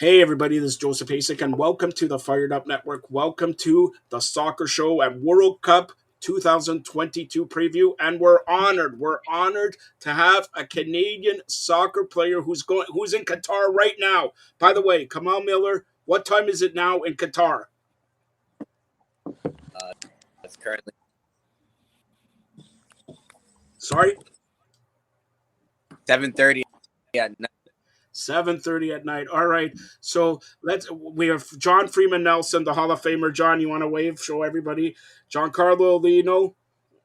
Hey everybody, this is Joseph Hasek, and welcome to the Fired Up Network. Welcome to the Soccer Show and World Cup 2022 preview. And we're honored to have a Canadian soccer player who's in Qatar right now. By the way, Kemal Miller, what time is it now in Qatar? It's currently Sorry? 7:30 at night. 7:30 at night. All right. So we have John Freeman Nelson, the Hall of Famer. John, you want to wave? Show everybody. Giancarlo Lino.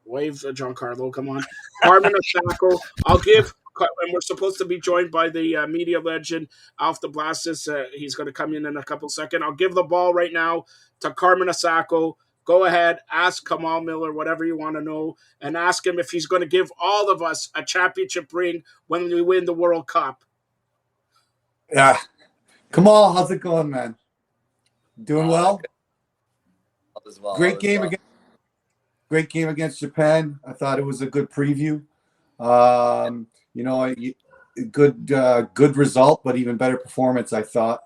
Wave, Giancarlo. Come on. Carmen Osako. And we're supposed to be joined by the media legend, Alf de Blassis. He's going to come in a couple seconds. I'll give the ball right now to Carmen Osako. Go ahead, ask Kemal Miller whatever you want to know, and ask him if he's going to give all of us a championship ring when we win the World Cup. Yeah. Kemal, how's it going, man? Doing well? Great game against Japan. I thought it was a good preview. Good result, but even better performance, I thought.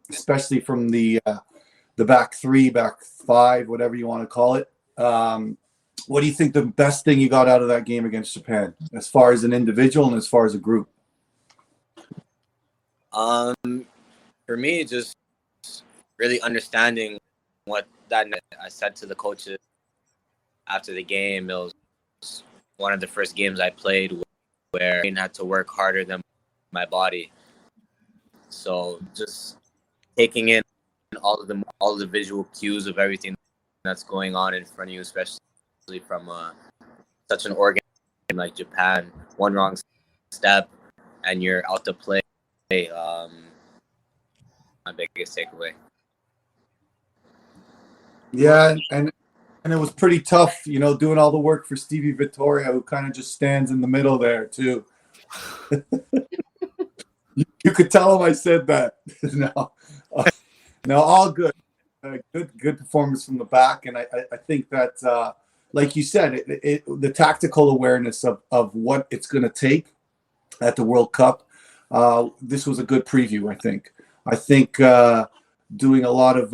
Especially from the back three, back five, whatever you want to call it. What do you think the best thing you got out of that game against Japan, as far as an individual and as far as a group? For me, just really understanding what that I said to the coaches after the game. It was one of the first games I played where I had to work harder than my body. So just taking in all the visual cues of everything that's going on in front of you, especially from such an organ like Japan. One wrong step and you're out to play. My biggest takeaway. Yeah, and it was pretty tough, doing all the work for Stevie Vittoria, who kind of just stands in the middle there too. You could tell him I said that. No, all good. Good performance from the back, and I think that, like you said, the tactical awareness of what it's going to take at the World Cup. This was a good preview. I think doing a lot of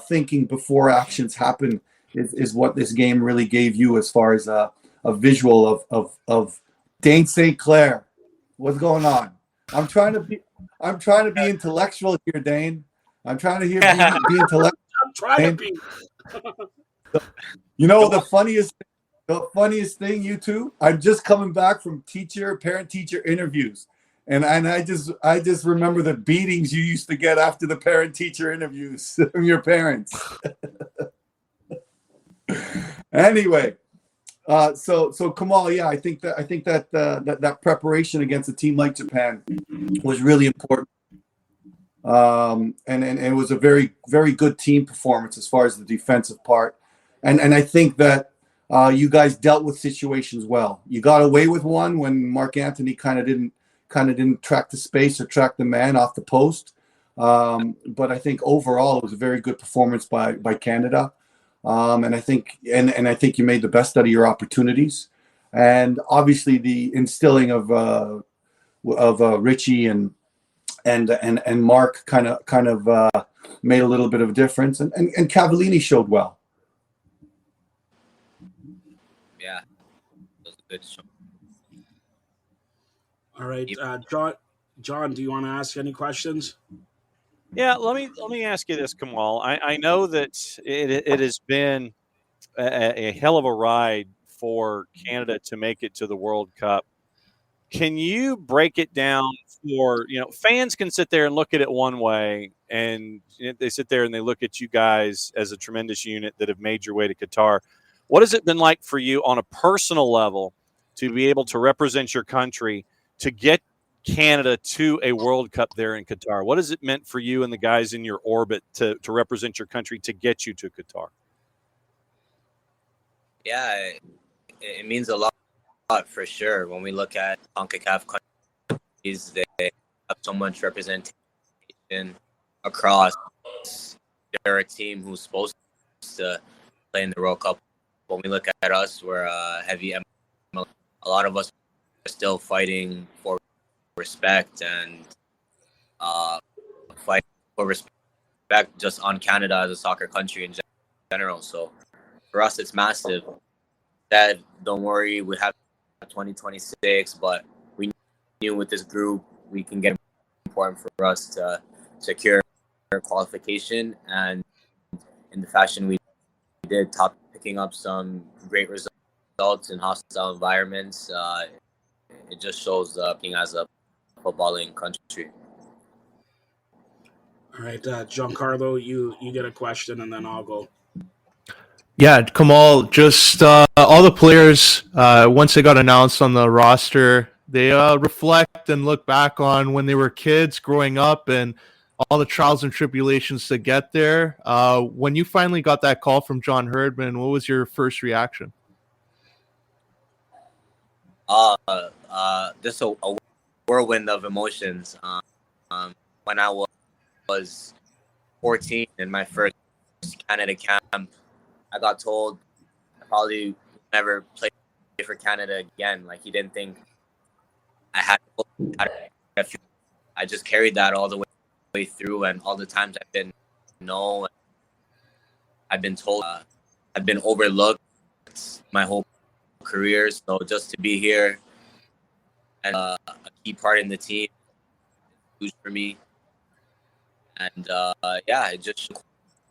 thinking before actions happen is what this game really gave you, as far as a visual of Dane St. Clair. What's going on? I'm trying to be intellectual here, Dane. I'm trying to be intellectual. I'm trying to be. The funniest thing, you two, I'm just coming back from parent-teacher interviews. And I just remember the beatings you used to get after the parent-teacher interviews from your parents. Anyway, so Kemal, yeah, I think that preparation against a team like Japan was really important. And it was a very, very good team performance as far as the defensive part. And I think that you guys dealt with situations well. You got away with one when Mark Anthony kind of didn't track the space or track the man off the post. But I think overall it was a very good performance by Canada. And I think you made the best out of your opportunities. And obviously the instilling of Richie and Mark kind of made a little bit of a difference. And Cavallini showed well. Yeah, it was a good show. All right, John, do you want to ask any questions? Yeah, let me ask you this, Kemal. I know that it has been a hell of a ride for Canada to make it to the World Cup. Can you break it down for, fans can sit there and look at it one way, and they sit there and they look at you guys as a tremendous unit that have made your way to Qatar. What has it been like for you on a personal level to be able to represent your country, to get Canada to a World Cup there in Qatar? What has it meant for you and the guys in your orbit to represent your country to get you to Qatar? Yeah, it means a lot for sure. When we look at CONCACAF countries, they have so much representation across. They're a team who's supposed to play in the World Cup. When we look at us, we're heavy. A lot of us are still fighting for respect and fight for respect just on Canada as a soccer country in general. So for us, it's massive. That don't worry, we have 2026, but we knew with this group we can get important for us to secure qualification, and in the fashion we did, top picking up some great results in hostile environments. It just shows being as a footballing country. All right, Giancarlo, you get a question, and then I'll go. Yeah, Kemal, just all the players, once they got announced on the roster, they reflect and look back on when they were kids growing up and all the trials and tribulations to get there. When you finally got that call from John Herdman, what was your first reaction? Just a whirlwind of emotions. When I was 14 in my first Canada camp, I got told I probably never play for Canada again. Like, he didn't think I had. I just carried that all the way through, and all the times I've been I've been told, I've been overlooked my whole career. So just to be here and a key part in the team is huge for me. And yeah, it just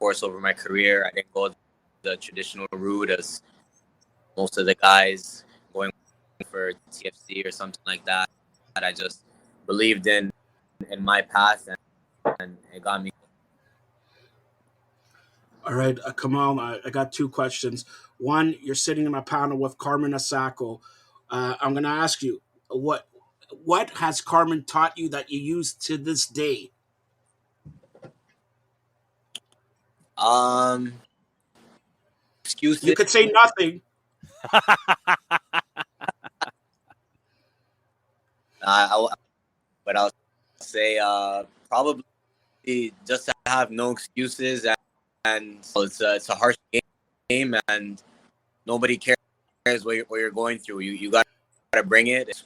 course over my career. I didn't go the traditional route as most of the guys going for TFC or something like that. I just believed in my path, and it got me. All right, Kemal, I got two questions. One, you're sitting in a panel with Carmen Asako. I'm going to ask you, what has Carmen taught you that you use to this day? Excuses. You could say nothing. But I'll say probably just to have no excuses, and so it's a harsh game, and nobody cares what you're going through. You got to bring it. It's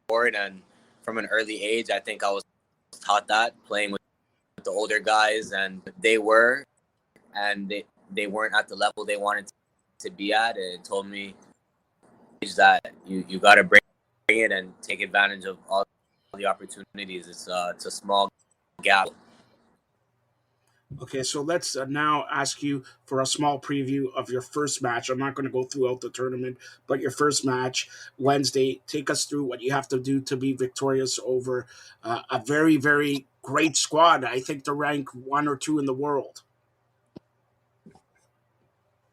sport, and from an early age, I think I was taught that playing with the older guys, and they weren't at the level they wanted to be at. It told me that you got to bring it and take advantage of all the opportunities. It's a small gap. Okay, so let's now ask you for a small preview of your first match. I'm not going to go throughout the tournament, but your first match Wednesday. Take us through what you have to do to be victorious over a very, very great squad. I think they're ranked 1 or 2 in the world.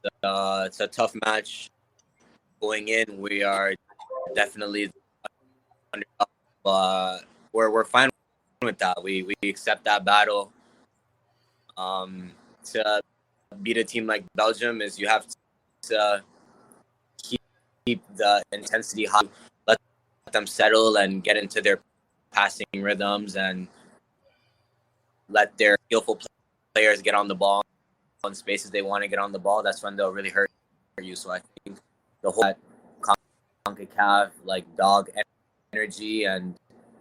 It's a tough match. Going in, we are definitely underdog. We're fine with that. We accept that battle. To beat a team like Belgium is you have to keep the intensity high, let them settle and get into their passing rhythms, and let their skillful players get on the ball in spaces they want to get on the ball. That's when they'll really hurt you. So I think the whole CONCACAF like dog energy and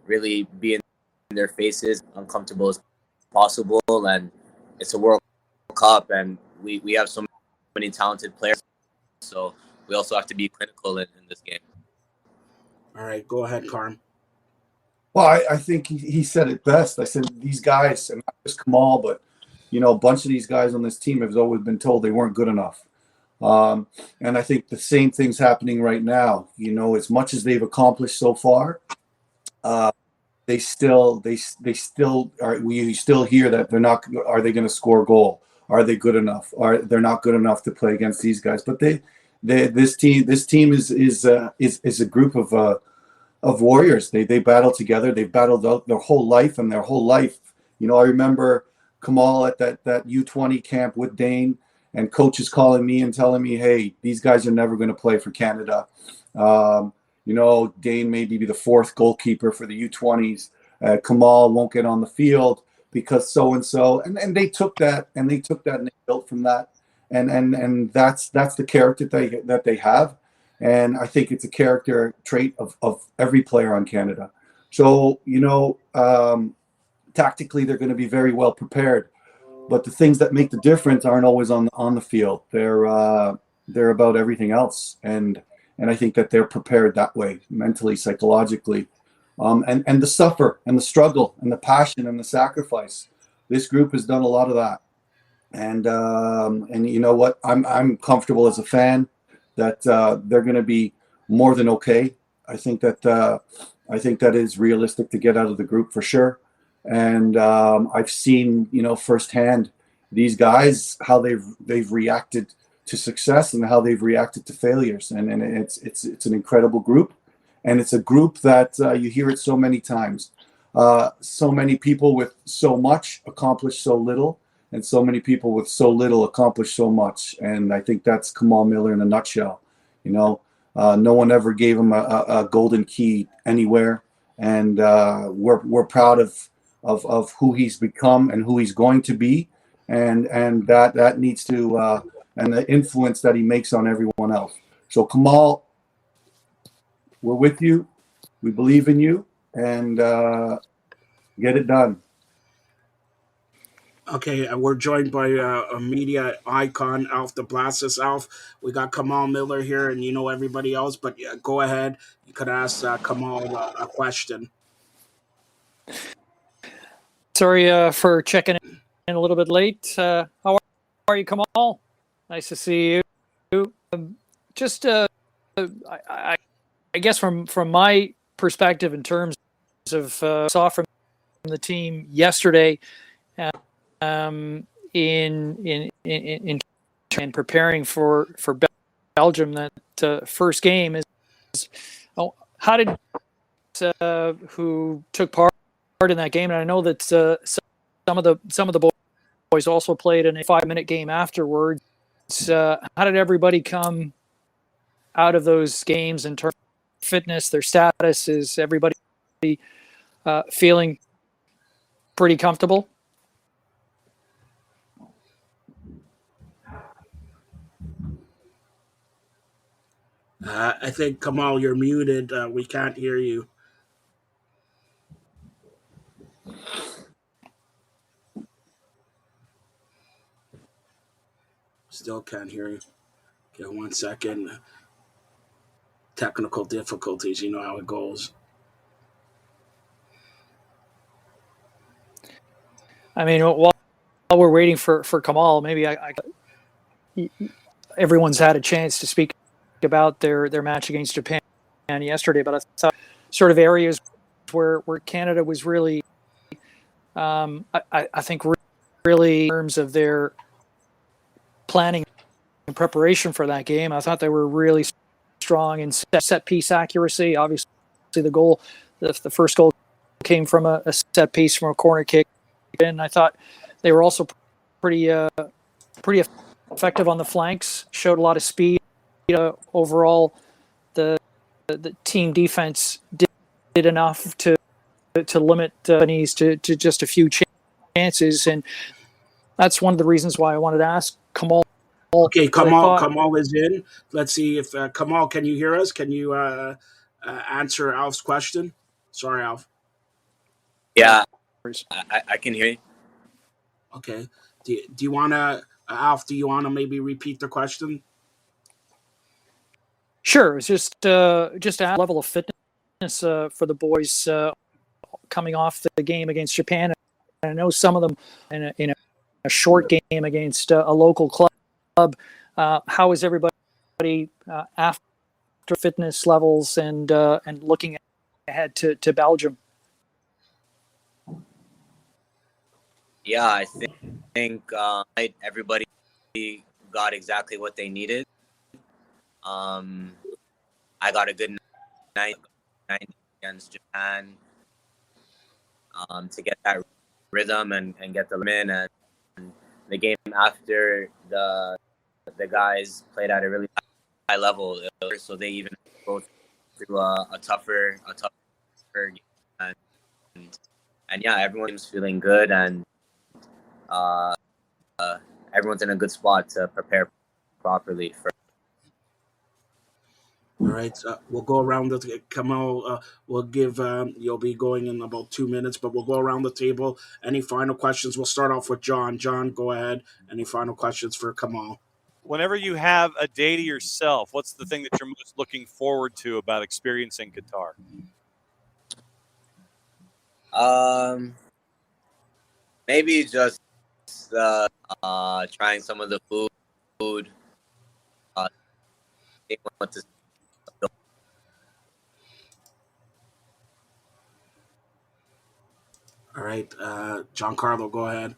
really be in their faces, uncomfortable as possible, and it's a World Cup, and we have so many talented players, so we also have to be clinical in this game. All right, go ahead, Carm. Well, I think he said it best. I said these guys, and not just Kemal, but a bunch of these guys on this team have always been told they weren't good enough. And I think the same thing's happening right now. As much as they've accomplished so far, they still are. We still hear that they're not. Are they going to score a goal? Are they good enough? They're not good enough to play against these guys? But this team is a group of warriors. They battle together. They've battled out their whole life, and their whole life. I remember Kemal at that U20 camp with Dane, and coaches calling me and telling me, "Hey, these guys are never going to play for Canada." Dane may be the fourth goalkeeper for the U20s. Kemal won't get on the field because so-and-so. And they took that and they built from that. And that's the character that they have. And I think it's a character trait of every player on Canada. So, tactically, they're going to be very well prepared. But the things that make the difference aren't always on the field. They're about everything else, and I think that they're prepared that way, mentally, psychologically, and the suffer and the struggle and the passion and the sacrifice. This group has done a lot of that, and you know what? I'm comfortable as a fan that they're going to be more than okay. I think that is realistic to get out of the group for sure. And I've seen, firsthand these guys, how they've reacted to success and how they've reacted to failures, and it's an incredible group, and it's a group that you hear it so many times. So many people with so much accomplish so little, and so many people with so little accomplish so much. And I think that's Kemal Miller in a nutshell. No one ever gave him a golden key anywhere, and we're proud of who he's become and who he's going to be, and that needs to and the influence that he makes on everyone else. So Kemal, we're with you. We believe in you, and get it done. Okay, we're joined by a media icon, Alf the Blastus. Alf, we got Kemal Miller here, and everybody else. But go ahead, you could ask Kemal a question. Sorry for checking in a little bit late. How are you, Kemal? Nice to see you. Just, I guess from my perspective, in terms of saw from the team yesterday, in preparing for Belgium, that first game is. How did who took part in that game? And I know that some of the boys also played in a 5-minute game afterwards. How did everybody come out of those games in terms of fitness, their status? Is everybody feeling pretty comfortable? I think Kemal, you're muted. We can't hear you. Still can't hear you. Okay, 1 second. Technical difficulties. You know how it goes. I mean, while we're waiting for Kemal, maybe everyone's had a chance to speak about their match against Japan yesterday, but I thought sort of areas where Canada was really, I think, really in terms of their planning and preparation for that game, I thought they were really strong in set piece accuracy. Obviously, the first goal came from a set piece from a corner kick, and I thought they were also pretty effective on the flanks. Showed a lot of speed. Overall, the team defense did enough to limit Japanese to just a few chances, and that's one of the reasons why I wanted to ask Kemal. Okay, Kemal is in. Let's see if Kemal, can you hear us? Can you answer Alf's question? Sorry, Alf. Yeah, I can hear you. Okay. Do you want to, Alf, do you want to maybe repeat the question? Sure. It's just a level of fitness for the boys coming off the game against Japan. And I know some of them in a short game against a local club. How is everybody after fitness levels and looking ahead to Belgium? Yeah, I think everybody got exactly what they needed. I got a good night against Japan to get that rhythm and get the in. And the game after, the guys played at a really high level, so they even go through a tougher game. And yeah, everyone's feeling good, and everyone's in a good spot to prepare properly for. All right, we'll go around the Kemal. We'll give you'll be going in about 2 minutes, but we'll go around the table. Any final questions? We'll start off with John. John, go ahead. Any final questions for Kemal? Whenever you have a day to yourself, what's the thing that you're most looking forward to about experiencing Qatar? Maybe just trying some of the food. Seeing what to- All right, John Carlo, go ahead.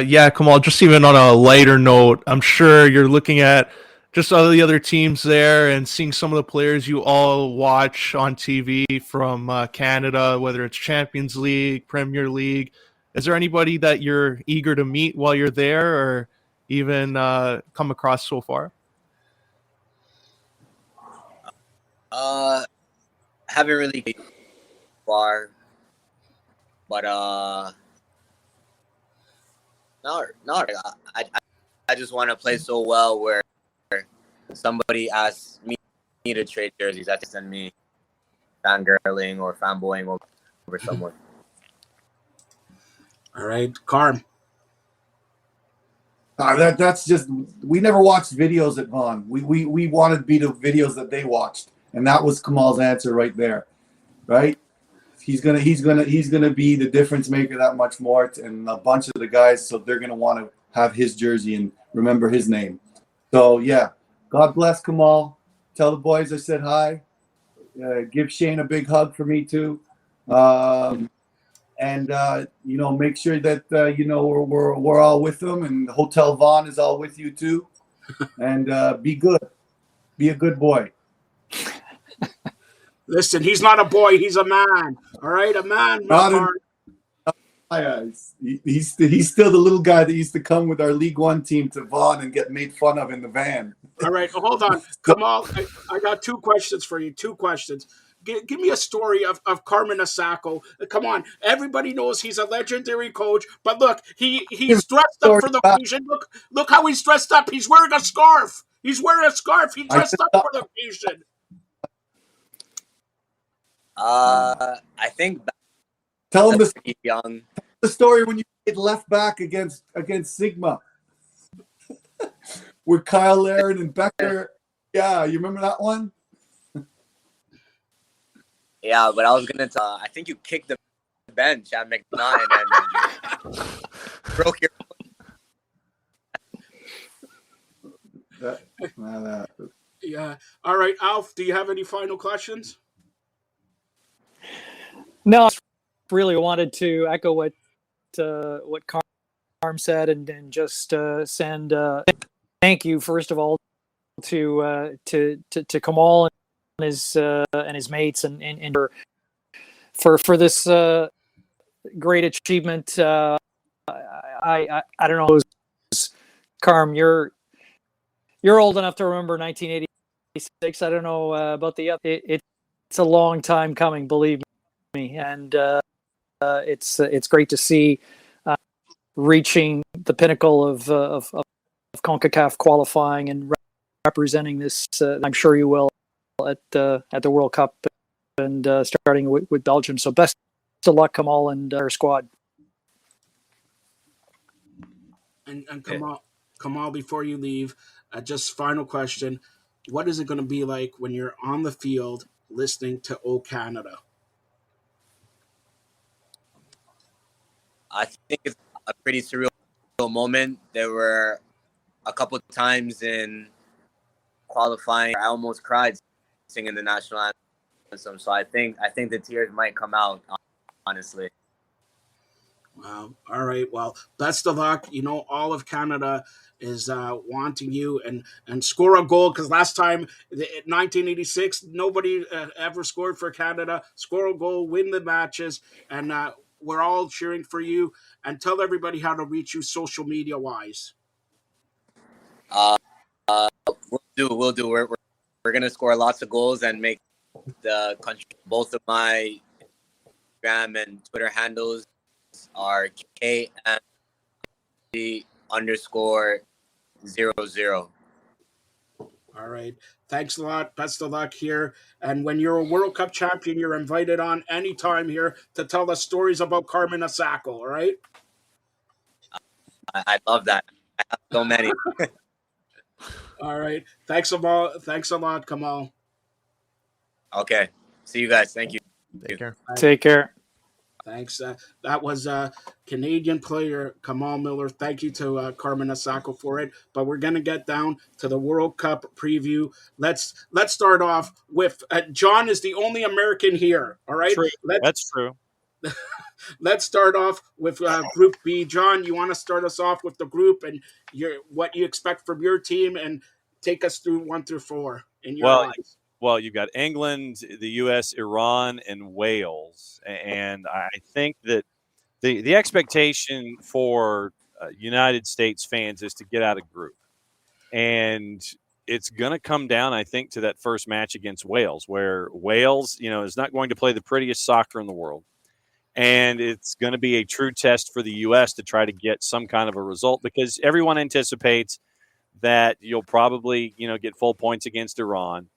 Yeah, Kamal, just even on a lighter note, I'm sure you're looking at just all the other teams there and seeing some of the players you all watch on TV from Canada, whether it's Champions League, Premier League. Is there anybody that you're eager to meet while you're there or even come across so far? Haven't really gone far, but no, I just want to play so well where somebody asks me to trade jerseys, I send me fangirling or fanboying over someone. All right, Carm. That's just, we never watched videos at Vaughn. We wanted to be the videos that they watched, and that was Kamal's answer right there, right? He's gonna be the difference maker that much more, and a bunch of the guys, so they're gonna want to have his jersey and remember his name. So yeah, God bless Kemal. Tell the boys I said hi. Give Shane a big hug for me too. And make sure that we're all with them, and Hotel Vaughn is all with you too. And be good, be a good boy. Listen, he's not a boy; he's a man. All right, a man. He's still the little guy that used to come with our League One team to Vaughn and get made fun of in the van. All right, hold on, Kemal. I got two questions for you. Two questions. Give me a story of Carmen Asako. Come on, everybody knows he's a legendary coach, but look, he's dressed up for the occasion. Look how he's dressed up. He's wearing a scarf. He's wearing a scarf. He dressed up for the occasion. I think Tell him young. the story when you played left back against Sigma with Kyle Laird and Becker. Yeah, you remember that one? Yeah, but I was gonna. I think you kicked the bench at McNaught and broke your. Yeah. All right, Alf. Do you have any final questions? No, I really wanted to echo what Carm said, and just send thank you first of all to Kemal and his mates and for this great achievement. I don't know, Carm, you're old enough to remember 1986. I don't know about the it's a long time coming, believe me, and it's great to see reaching the pinnacle of CONCACAF qualifying and representing this. I'm sure you will at the World Cup and starting with Belgium. So best of luck, Kemal, and our squad. And Kemal, before you leave, just final question: what is it going to be like when you're on the field listening to "O Canada"? I think it's a pretty surreal moment. There were a couple of times in qualifying I almost cried singing the national anthem. So I think the tears might come out, honestly. Wow. All right. Well, best of luck. You know, all of Canada is wanting you and score a goal, because last time in 1986 nobody ever scored for Canada. Score a goal, win the matches, and we're all cheering for you. And tell everybody how to reach you social media wise. We'll do. We're gonna score lots of goals and make the country. Both of my Instagram and Twitter handles are KMNT_00. All right. Thanks a lot. Best of luck here. And when you're a World Cup champion, you're invited on anytime here to tell us stories about Carmen Asako. All right. I love that. I have so many. All right. Thanks a lot. Thanks a lot, Kemal. Okay. See you guys. Thank you. Take care. Take care. Thanks. That was Canadian player Kemal Miller. Thank you to Carmen Asako for it. But we're gonna get down to the World Cup preview. Let's start off with John is the only American here. All right. True. That's true. Let's start off with Group B. John, you want to start us off with the group and what you expect from your team, and take us through 1 through 4 in your eyes. Well, you've got England, the U.S., Iran, and Wales, and I think that the expectation for United States fans is to get out of group, and it's going to come down, I think, to that first match against Wales, where Wales, is not going to play the prettiest soccer in the world. And it's going to be a true test for the U.S. to try to get some kind of a result, because everyone anticipates that you'll probably, get full points against Iran.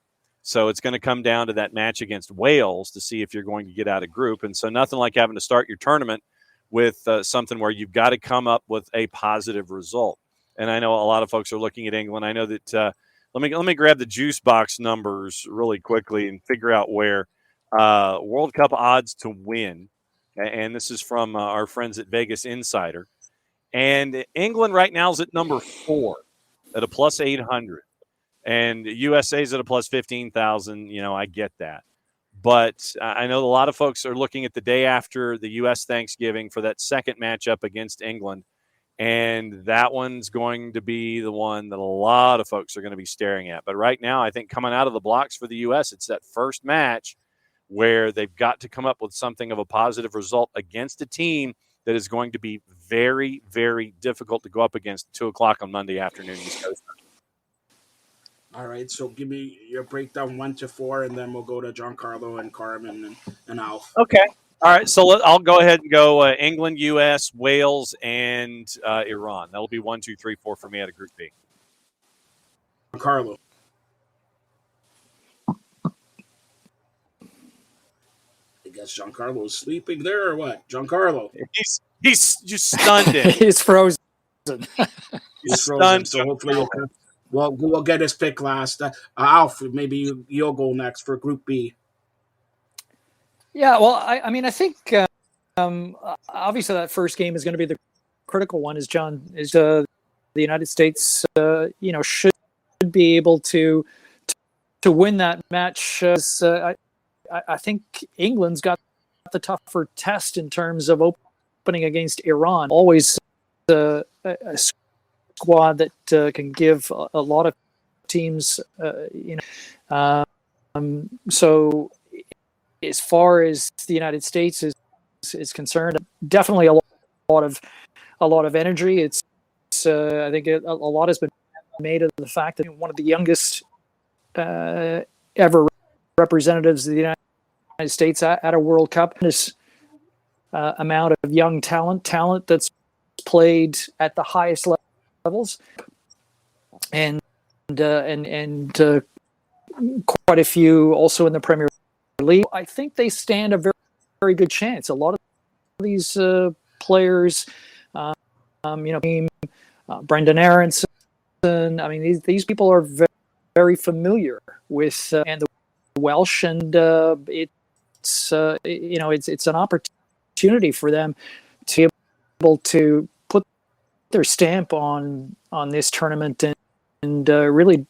So it's going to come down to that match against Wales to see if you're going to get out of group. And so nothing like having to start your tournament with something where you've got to come up with a positive result. And I know a lot of folks are looking at England. I know that let me grab the juice box numbers really quickly and figure out where World Cup odds to win. And this is from our friends at Vegas Insider. And England right now is at number 4 at a plus 800. And USA is at a plus 15,000. I get that. But I know a lot of folks are looking at the day after the U.S. Thanksgiving for that second matchup against England. And that one's going to be the one that a lot of folks are going to be staring at. But right now, I think coming out of the blocks for the U.S., it's that first match where they've got to come up with something of a positive result against a team that is going to be very, very difficult to go up against at 2 o'clock on Monday afternoon East Coast. All right, so give me your breakdown 1 to 4, and then we'll go to Giancarlo and Carmen and Alf. Okay. All right, so I'll go ahead and go England, U.S., Wales, and Iran. That'll be 1, 2, 3, 4 for me out of Group B. Giancarlo. I guess Giancarlo's sleeping there or what? Giancarlo. He's just stunned. He's frozen. He's frozen. So hopefully we'll get his pick last. Alf, maybe you'll go next for Group B. Yeah, well, I think obviously that first game is going to be the critical one. The United States, should be able to win that match. I think England's got the tougher test in terms of opening against Iran. Always a squad that can give a lot of teams, so as far as the United States is concerned, definitely a lot of energy. It's I think a lot has been made of the fact that one of the youngest ever representatives of the United States at a World Cup. This amount of young talent that's played at the highest levels, and quite a few also in the Premier League. I think they stand a very, very good chance. A lot of these players, Brendan Aronson. I mean, these people are very, very familiar with and the Welsh, and it's an opportunity for them to be able to put their stamp on this tournament and really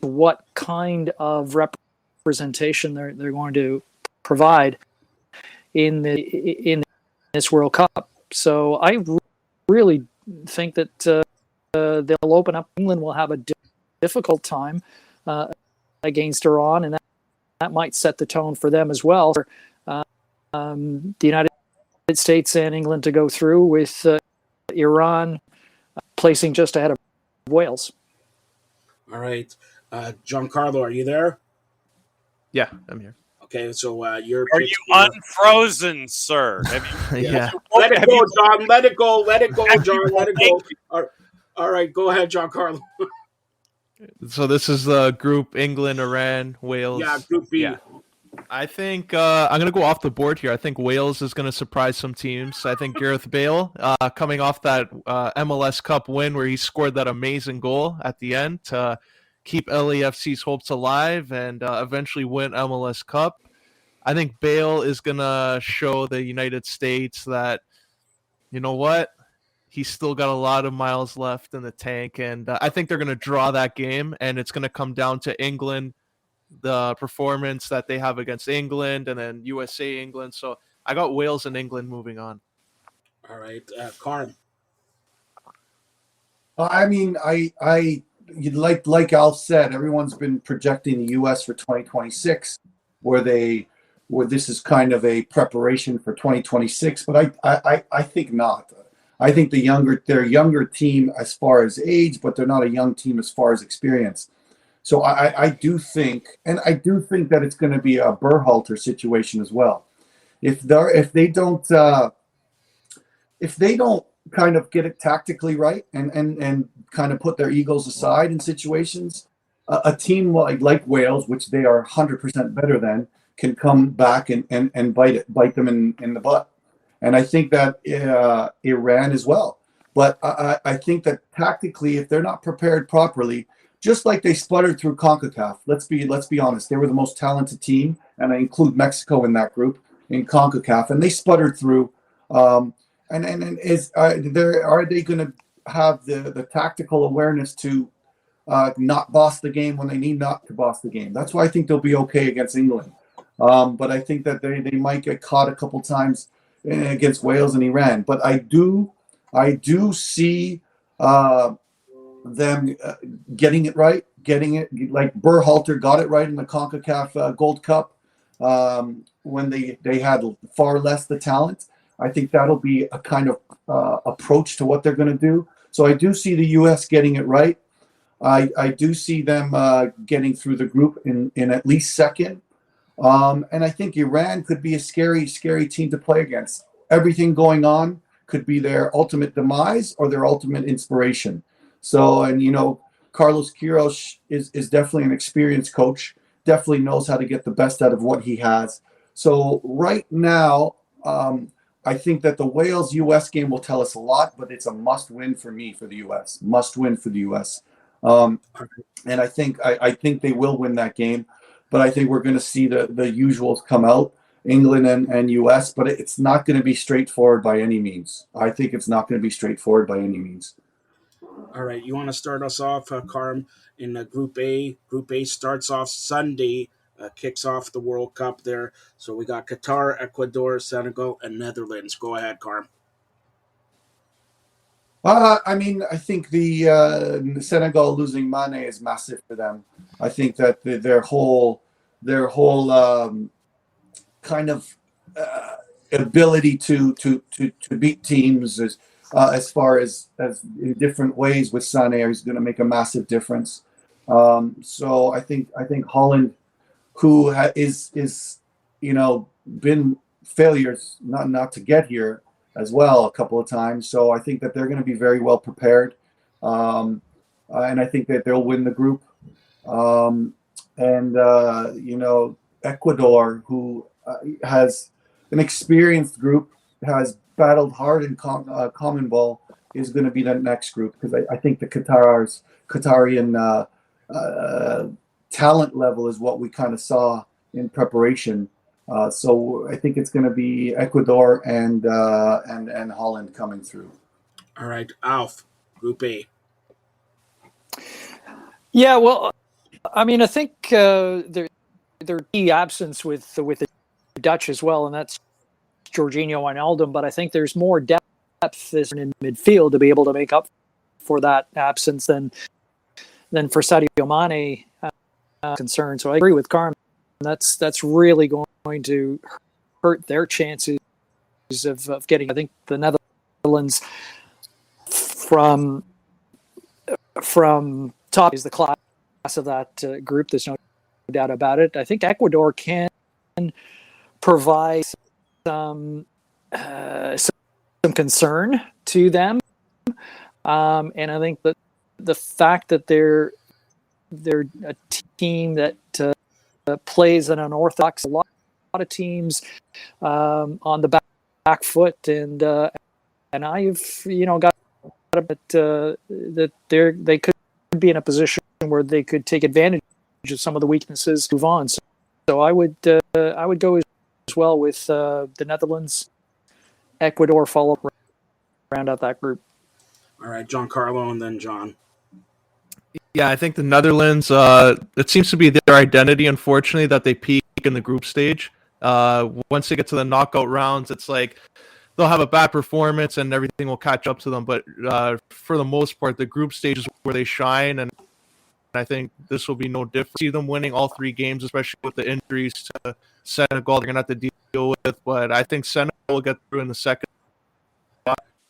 what kind of representation they're going to provide in this World Cup. So I really think that they'll open up. England will have a difficult time against Iran, and that might set the tone for them as well. The United States and England to go through with Iran placing just ahead of Wales. All right. Giancarlo, are you there? Yeah, I'm here. Okay, so Are you unfrozen, sir? Yeah. Let it go, John. Let it go. Let it go, John. Let it go. All right, go ahead, Giancarlo. So this is the group: England, Iran, Yeah, Wales. Group B. Yeah. I think I'm going to go off the board here. I think Wales is going to surprise some teams. I think Gareth Bale, coming off that MLS Cup win where he scored that amazing goal at the end to keep LAFC's hopes alive and eventually win MLS Cup. I think Bale is going to show the United States that, you know what, he's still got a lot of miles left in the tank. And I think they're going to draw that game, and it's going to come down to England, the performance that they have against England, and then USA England. So I got Wales and England moving on. All right, Carm. I mean, you'd like Alf said, everyone's been projecting the U.S. for 2026, where this is kind of a preparation for 2026. But I think not. I think they're a younger team as far as age, but they're not a young team as far as experience. So I do think that it's going to be a Berhalter situation as well. If they don't kind of get it tactically right and kind of put their egos aside in situations, a team like Wales, which they are 100% better than, can come back and bite them in the butt. And I think that Iran as well. But I think that tactically, if they're not prepared properly, just like they sputtered through CONCACAF, let's be honest, they were the most talented team, and I include Mexico in that group in CONCACAF, and they sputtered through. Are they going to have the tactical awareness to not boss the game when they need not to boss the game? That's why I think they'll be okay against England. But I think that they might get caught a couple times against Wales and Iran. But I do see them getting it right, like Berhalter got it right in the CONCACAF Gold Cup when they had far less the talent. I think that'll be a kind of approach to what they're going to do. So I do see the U.S. getting it right. I do see them getting through the group in at least second. And I think Iran could be a scary, scary team to play against. Everything going on could be their ultimate demise or their ultimate inspiration. So, and Carlos Queiroz is definitely an experienced coach, definitely knows how to get the best out of what he has. So right now, I think that the Wales-US game will tell us a lot, but it's a must-win for me for the US. Must-win for the US. And I think they will win that game, but I think we're going to see the usuals come out, England and US, but it's not going to be straightforward by any means. I think it's not going to be straightforward by any means. All right, you want to start us off, Carm, in Group A? Group A starts off Sunday, kicks off the World Cup there. So we got Qatar, Ecuador, Senegal, and Netherlands. Go ahead, Carm. I mean, I think the Senegal losing Mane is massive for them. I think that their whole kind of ability to beat teams is, as far as in different ways with Sané is going to make a massive difference. So I think Holland, who is been failures not to get here as well a couple of times. So I think that they're going to be very well prepared, and I think that they'll win the group. Ecuador, who has an experienced group, has battled hard in common ball, is going to be the next group, because I think the Qatarian talent level is what we kind of saw in preparation. So I think it's going to be Ecuador and Holland coming through. All right, Alf, Group A. Yeah, well, I mean, I think their key absence with the Dutch as well, and that's Jorginho Wijnaldum. But I think there's more depth in midfield to be able to make up for that absence than for Sadio Mane concerned. So I agree with Carmen. That's really going to hurt their chances of getting, I think, the Netherlands from top is the class of that group. There's no doubt about it. I think Ecuador can provide some concern to them, and I think that the fact that they're they're a team that plays an unorthodox. A lot of teams on the back foot, and I've got that they could be in a position where they could take advantage of some of the weaknesses, move on. So I would go as well with the Netherlands, Ecuador, follow up, round out that group. All right, Giancarlo, and then John. Yeah, I think the Netherlands, it seems to be their identity, unfortunately, that they peak in the group stage. Once they get to the knockout rounds, it's like they'll have a bad performance and everything will catch up to them. But for the most part, the group stage is where they shine, and I think this will be no different. See them winning all 3 games, especially with the injuries to Senegal they're going to have to deal with. But I think Senegal will get through in the second.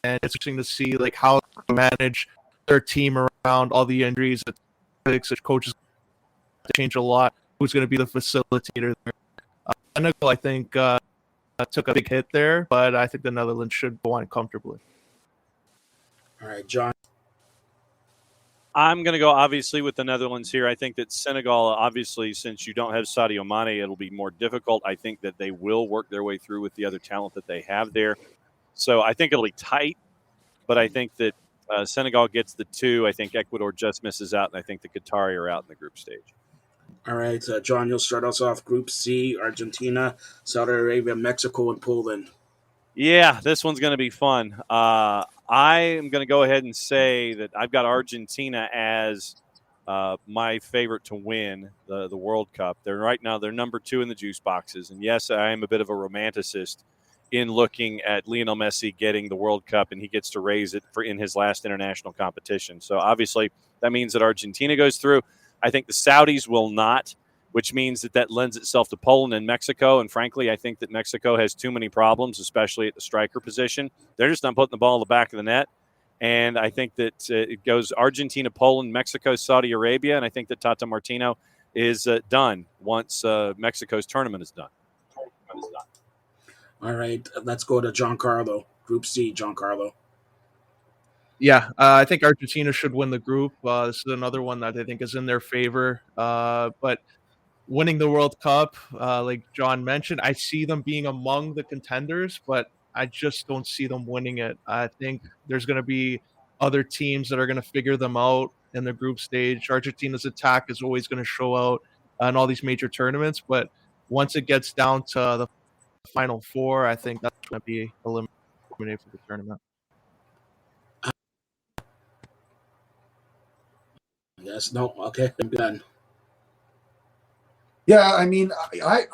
And it's interesting to see like how they manage their team around all the injuries. It's coaches change a lot. Who's going to be the facilitator there? Senegal, I think, took a big hit there, but I think the Netherlands should go on comfortably. All right, John. I'm going to go obviously with the Netherlands here. I think that Senegal, obviously, since you don't have Sadio Mane, it'll be more difficult. I think that they will work their way through with the other talent that they have there. So I think it'll be tight, but I think that Senegal gets the 2. I think Ecuador just misses out, and I think the Qatari are out in the group stage. All right, John, you'll start us off. Group C, Argentina, Saudi Arabia, Mexico, and Poland. Yeah, this one's going to be fun. I am going to go ahead and say that I've got Argentina as my favorite to win the World Cup. Right now they're number 2 in the juice boxes, and yes, I am a bit of a romanticist in looking at Lionel Messi getting the World Cup, and he gets to raise it in his last international competition. So obviously that means that Argentina goes through. I think the Saudis will not, which means that lends itself to Poland and Mexico. And frankly, I think that Mexico has too many problems, especially at the striker position. They're just not putting the ball in the back of the net. And I think that it goes Argentina, Poland, Mexico, Saudi Arabia. And I think that Tata Martino is done once Mexico's tournament is done. All right, let's go to Giancarlo. Group C, Giancarlo. Yeah, I think Argentina should win the group. This is another one that I think is in their favor. But winning the World Cup, like John mentioned, I see them being among the contenders, but I just don't see them winning it. I think there's going to be other teams that are going to figure them out in the group stage. Argentina's attack is always going to show out in all these major tournaments, but once it gets down to the Final 4, I think that's going to be eliminated for the tournament. Yes, no, okay, I'm done. Yeah, I mean,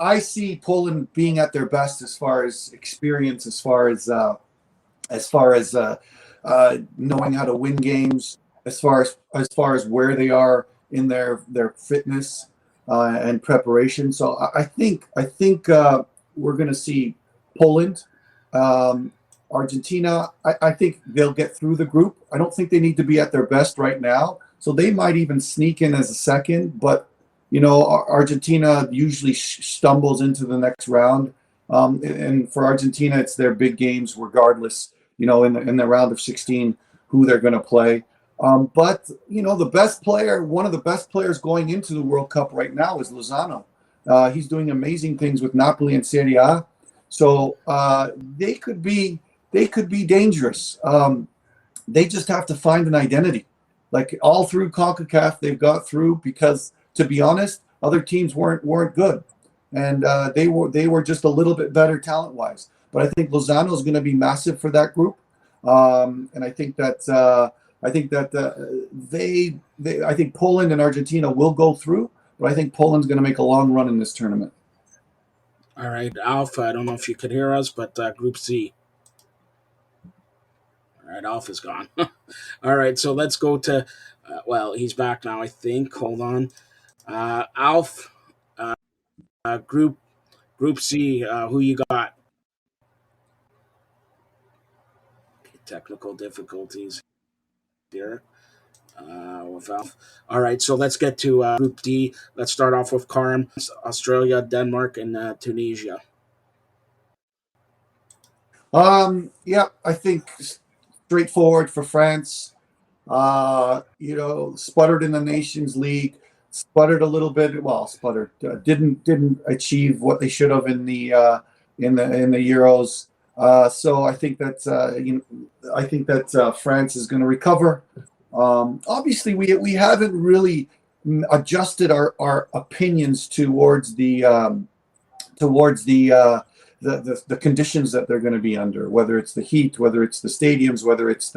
I see Poland being at their best as far as experience, as far as knowing how to win games, as far as where they are in their fitness and preparation. So I think we're going to see Poland, Argentina. I think they'll get through the group. I don't think they need to be at their best right now, so they might even sneak in as a second, but. Argentina usually stumbles into the next round. And for Argentina, it's their big games regardless, in the round of 16, who they're going to play. But the best player, one of the best players going into the World Cup right now is Lozano. He's doing amazing things with Napoli and Serie A. So they could be dangerous. They just have to find an identity. Like all through CONCACAF, they've got through because, to be honest, other teams weren't good, and they were just a little bit better talent wise. But I think Lozano is going to be massive for that group, and I think that I think Poland and Argentina will go through, but I think Poland's going to make a long run in this tournament. All right, Alf, I don't know if you could hear us, but Group C. All right, Alf is gone. All right, so let's go to, he's back now, I think. Hold on. Alf, Group C, who you got? Okay, technical difficulties here with Alf. All right, so let's get to Group D. Let's start off with Karim, Australia, Denmark, and Tunisia. Yeah, I think straightforward for France. Sputtered in the Nations League, sputtered a little bit. Well, sputtered. Didn't achieve what they should have in the Euros. So I think that France is going to recover. Obviously, we haven't really adjusted our opinions towards the conditions that they're going to be under, whether it's the heat, whether it's the stadiums, whether it's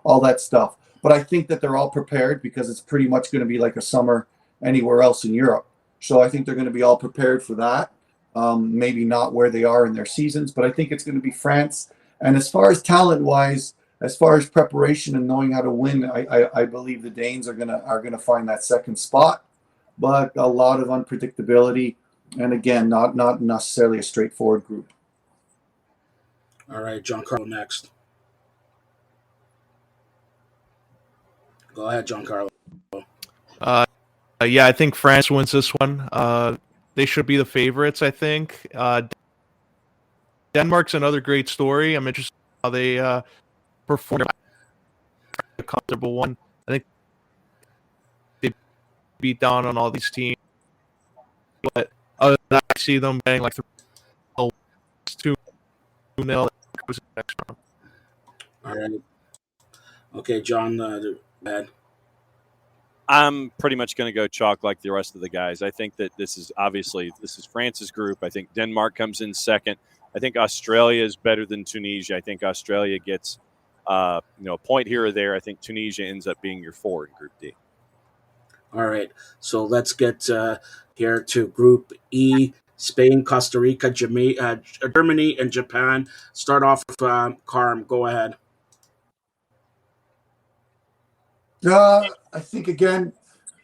all that stuff. But I think that they're all prepared because it's pretty much going to be like a summer anywhere else in Europe. So I think they're going to be all prepared for that. Maybe not where they are in their seasons, but I think it's going to be France. And as far as talent-wise, as far as preparation and knowing how to win, I believe the Danes are gonna find that second spot. But a lot of unpredictability, and again, not necessarily a straightforward group. All right, Giancarlo next. Go ahead, Giancarlo. Yeah, I think France wins this one. They should be the favorites, I think. Denmark's another great story. I'm interested in how they perform a comfortable one. I think they beat down on all these teams. But other than that, I see them getting like 2-0 next round. All right. Okay, John, bad. I'm pretty much going to go chalk like the rest of the guys. I think that this is France's group. I think Denmark comes in second. I think Australia is better than Tunisia. I think Australia gets a point here or there. I think Tunisia ends up being your 4 in Group D. All right. So let's get here to Group E. Spain, Costa Rica, Germany, and Japan. Start off with Carm. Go ahead. I think, again,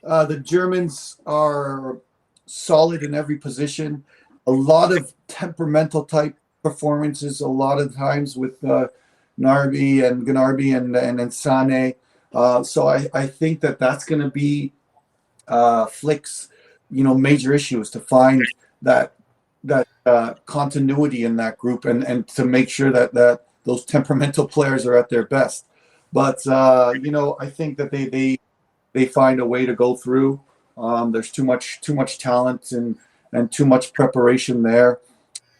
the Germans are solid in every position. A lot of temperamental type performances a lot of times with Gnabry and Sane. So I think that's going to be Flick's major issue is to find that continuity in that group and to make sure that those temperamental players are at their best. But I think that they find a way to go through. There's too much talent and too much preparation there,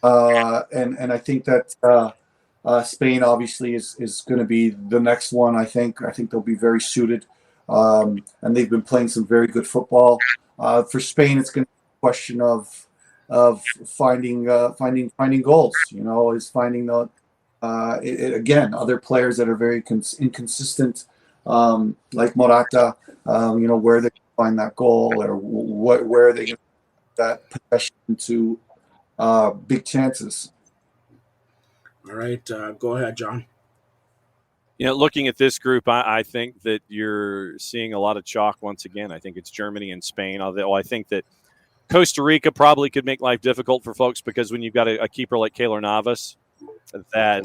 and I think that Spain obviously is going to be the next one. I think they'll be very suited, and they've been playing some very good football. For Spain, it's going to be a question of finding goals. Is finding the again, other players that are very inconsistent, like Morata, where they can find that goal or where they can that possession to big chances. All right, go ahead, John. Looking at this group, I think that you're seeing a lot of chalk once again. I think it's Germany and Spain. Although I think that Costa Rica probably could make life difficult for folks because when you've got a keeper like Keylor Navas, that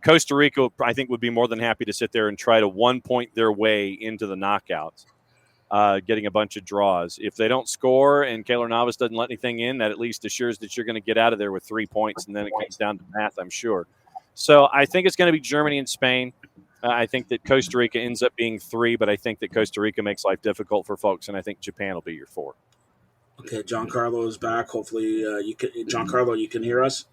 Costa Rica I think would be more than happy to sit there and try to 1 point their way into the knockouts, getting a bunch of draws. If they don't score and Keylor Navas doesn't let anything in, that at least assures that you're going to get out of there with 3 points, and then it comes down to math, I'm sure. So I think it's going to be Germany and Spain. I think that Costa Rica ends up being 3, but I think that Costa Rica makes life difficult for folks, and I think Japan will be your 4. Okay, Giancarlo is back. Hopefully, Giancarlo, you can hear us.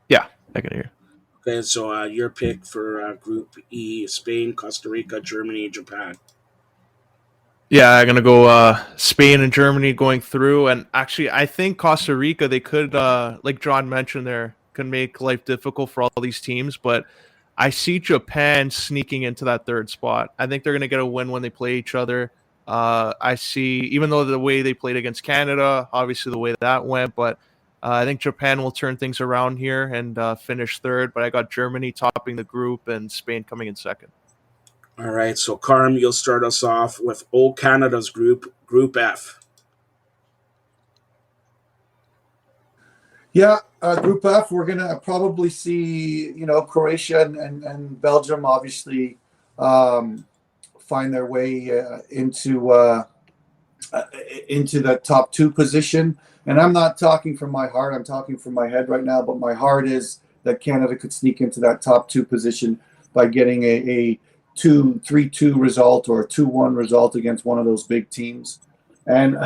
Yeah, I can hear. Okay, so your pick for Group E: Spain, Costa Rica, Germany, Japan. Yeah, I'm gonna go Spain and Germany going through, and actually, I think Costa Rica they could, like John mentioned, there can make life difficult for all these teams, but I see Japan sneaking into that 3rd spot. I think they're gonna get a win when they play each other. I see, even though the way they played against Canada, obviously the way that went, but I think Japan will turn things around here and finish 3rd. But I got Germany topping the group and Spain coming in 2nd. All right, so Carm, you'll start us off with old Canada's group, Group F. Yeah, Group F, we're going to probably see, Croatia and Belgium obviously find their way into the top 2 position. And I'm not talking from my heart, I'm talking from my head right now, but my heart is that Canada could sneak into that top 2 position by getting a 3-2 result or a 2-1 result against one of those big teams. And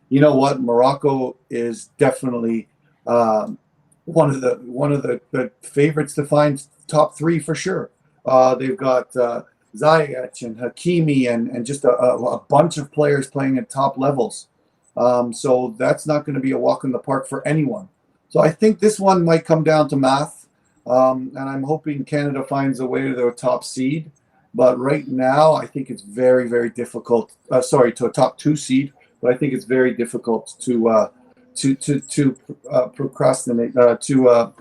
you know what? Morocco is definitely one of the favorites to find top three for sure. They've got Ziyech and Hakimi and just a bunch of players playing at top levels. So that's not going to be a walk in the park for anyone. So I think this one might come down to math. And I'm hoping Canada finds a way to their top seed. But right now, I think it's very, very difficult. To a top two seed, but I think it's very difficult to procrastinate to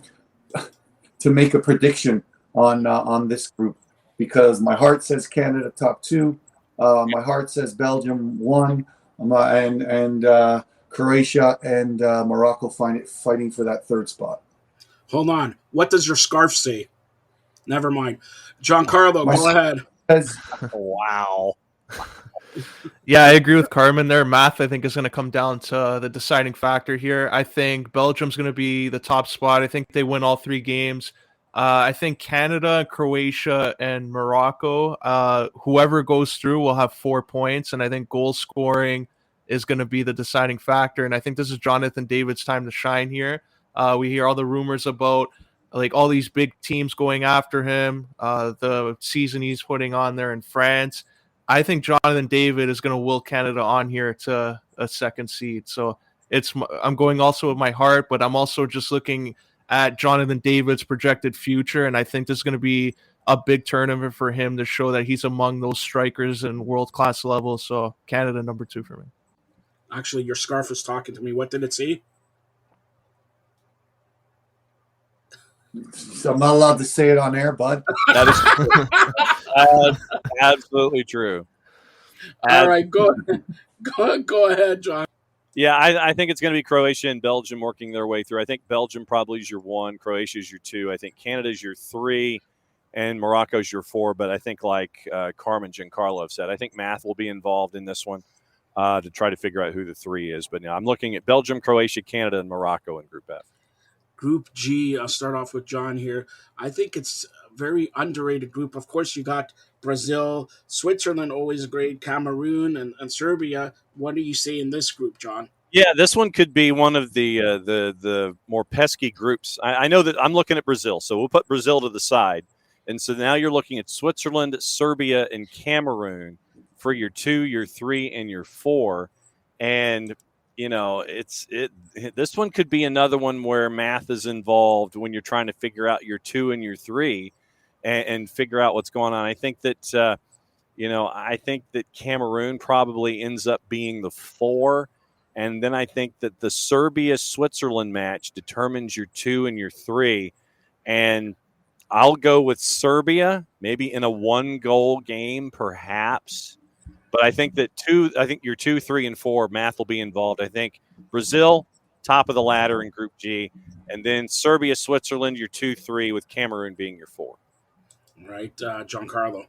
make a prediction on this group, because my heart says Canada top two, my heart says Belgium one, and Croatia and Morocco fighting for that third spot. Hold on. What does your scarf say? Never mind. Giancarlo, go ahead. Wow. Yeah, I agree with Carmen there. Math, I think, is going to come down to the deciding factor here. I think Belgium's going to be the top spot. I think they win all three games. I think Canada, Croatia, and Morocco, whoever goes through will have 4 points. And I think goal scoring is going to be the deciding factor. And I think this is Jonathan David's time to shine here. We hear all the rumors about like all these big teams going after him, the season he's putting on there in France. I think Jonathan David is going to will Canada on here to a second seed. So I'm going also with my heart, but I'm also just looking at Jonathan David's projected future, and I think this is going to be a big tournament for him to show that he's among those strikers in world-class level. So Canada number 2 for me. Actually, your scarf is talking to me. What did it say? So I'm not allowed to say it on air, bud. That is true. Absolutely true. All right, go ahead, John. Yeah, I think it's going to be Croatia and Belgium working their way through. I think Belgium probably is your 1, Croatia is your 2. I think Canada is your 3, and Morocco is your 4. But I think, like Carmen and Giancarlo have said, I think math will be involved in this one to try to figure out who the 3 is. But now I'm looking at Belgium, Croatia, Canada, and Morocco in Group F. Group G, I'll start off with John here. I think it's a very underrated group. Of course, you got Brazil, Switzerland, always great, Cameroon, and Serbia. What do you say in this group, John? Yeah, this one could be one of the more pesky groups. I know that I'm looking at Brazil, so we'll put Brazil to the side. And so now you're looking at Switzerland, Serbia, and Cameroon for your 2, your 3, and your 4. And you know, this one could be another one where math is involved when you're trying to figure out your 2 and your 3 and figure out what's going on. I think that, I think that Cameroon probably ends up being the 4. And then I think that the Serbia-Switzerland match determines your 2 and your 3. And I'll go with Serbia, maybe in a 1-goal game, perhaps. But I think that your 2, 3, and 4 math will be involved. I think Brazil, top of the ladder in Group G, and then Serbia, Switzerland, your 2, 3, with Cameroon being your 4. All right, Giancarlo.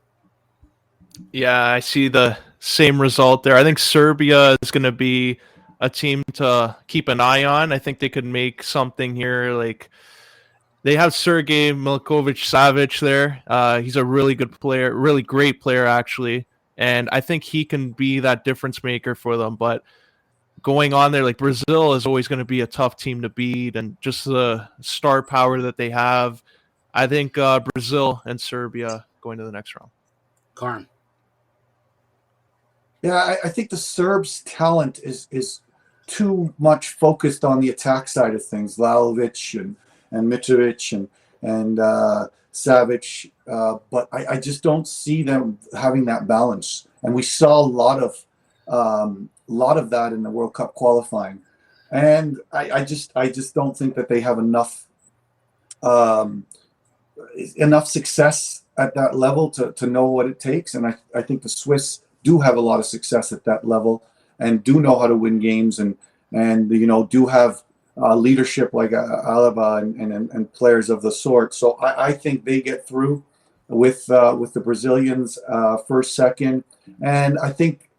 Yeah, I see the same result there. I think Serbia is going to be a team to keep an eye on. I think they could make something here. Like they have Sergej Milinkovic-Savic there. He's a really good player, really great player actually. And I think he can be that difference maker for them. But going on there, like Brazil is always going to be a tough team to beat, and just the star power that they have. I think Brazil and Serbia going to the next round. Carm. Yeah, I think the Serbs' talent is too much focused on the attack side of things. Vlahovic and Mitrovic and Savic, but I just don't see them having that balance. And we saw a lot of that in the World Cup qualifying. And I just don't think that they have enough success at that level to know what it takes. And I think the Swiss do have a lot of success at that level and do know how to win games and do have leadership like Alaba and players of the sort. So I think they get through with the Brazilians first, second. And I think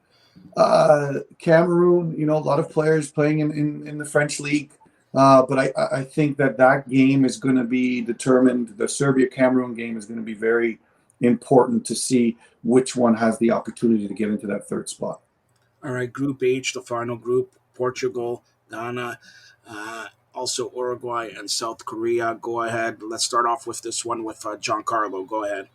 Cameroon, a lot of players playing in the French league. But I think that game is going to be determined. The Serbia-Cameroon game is going to be very important to see which one has the opportunity to get into that third spot. All right, Group H, the final group: Portugal, Ghana, also Uruguay and South Korea. Go ahead. Let's start off with this one with Giancarlo. Go ahead.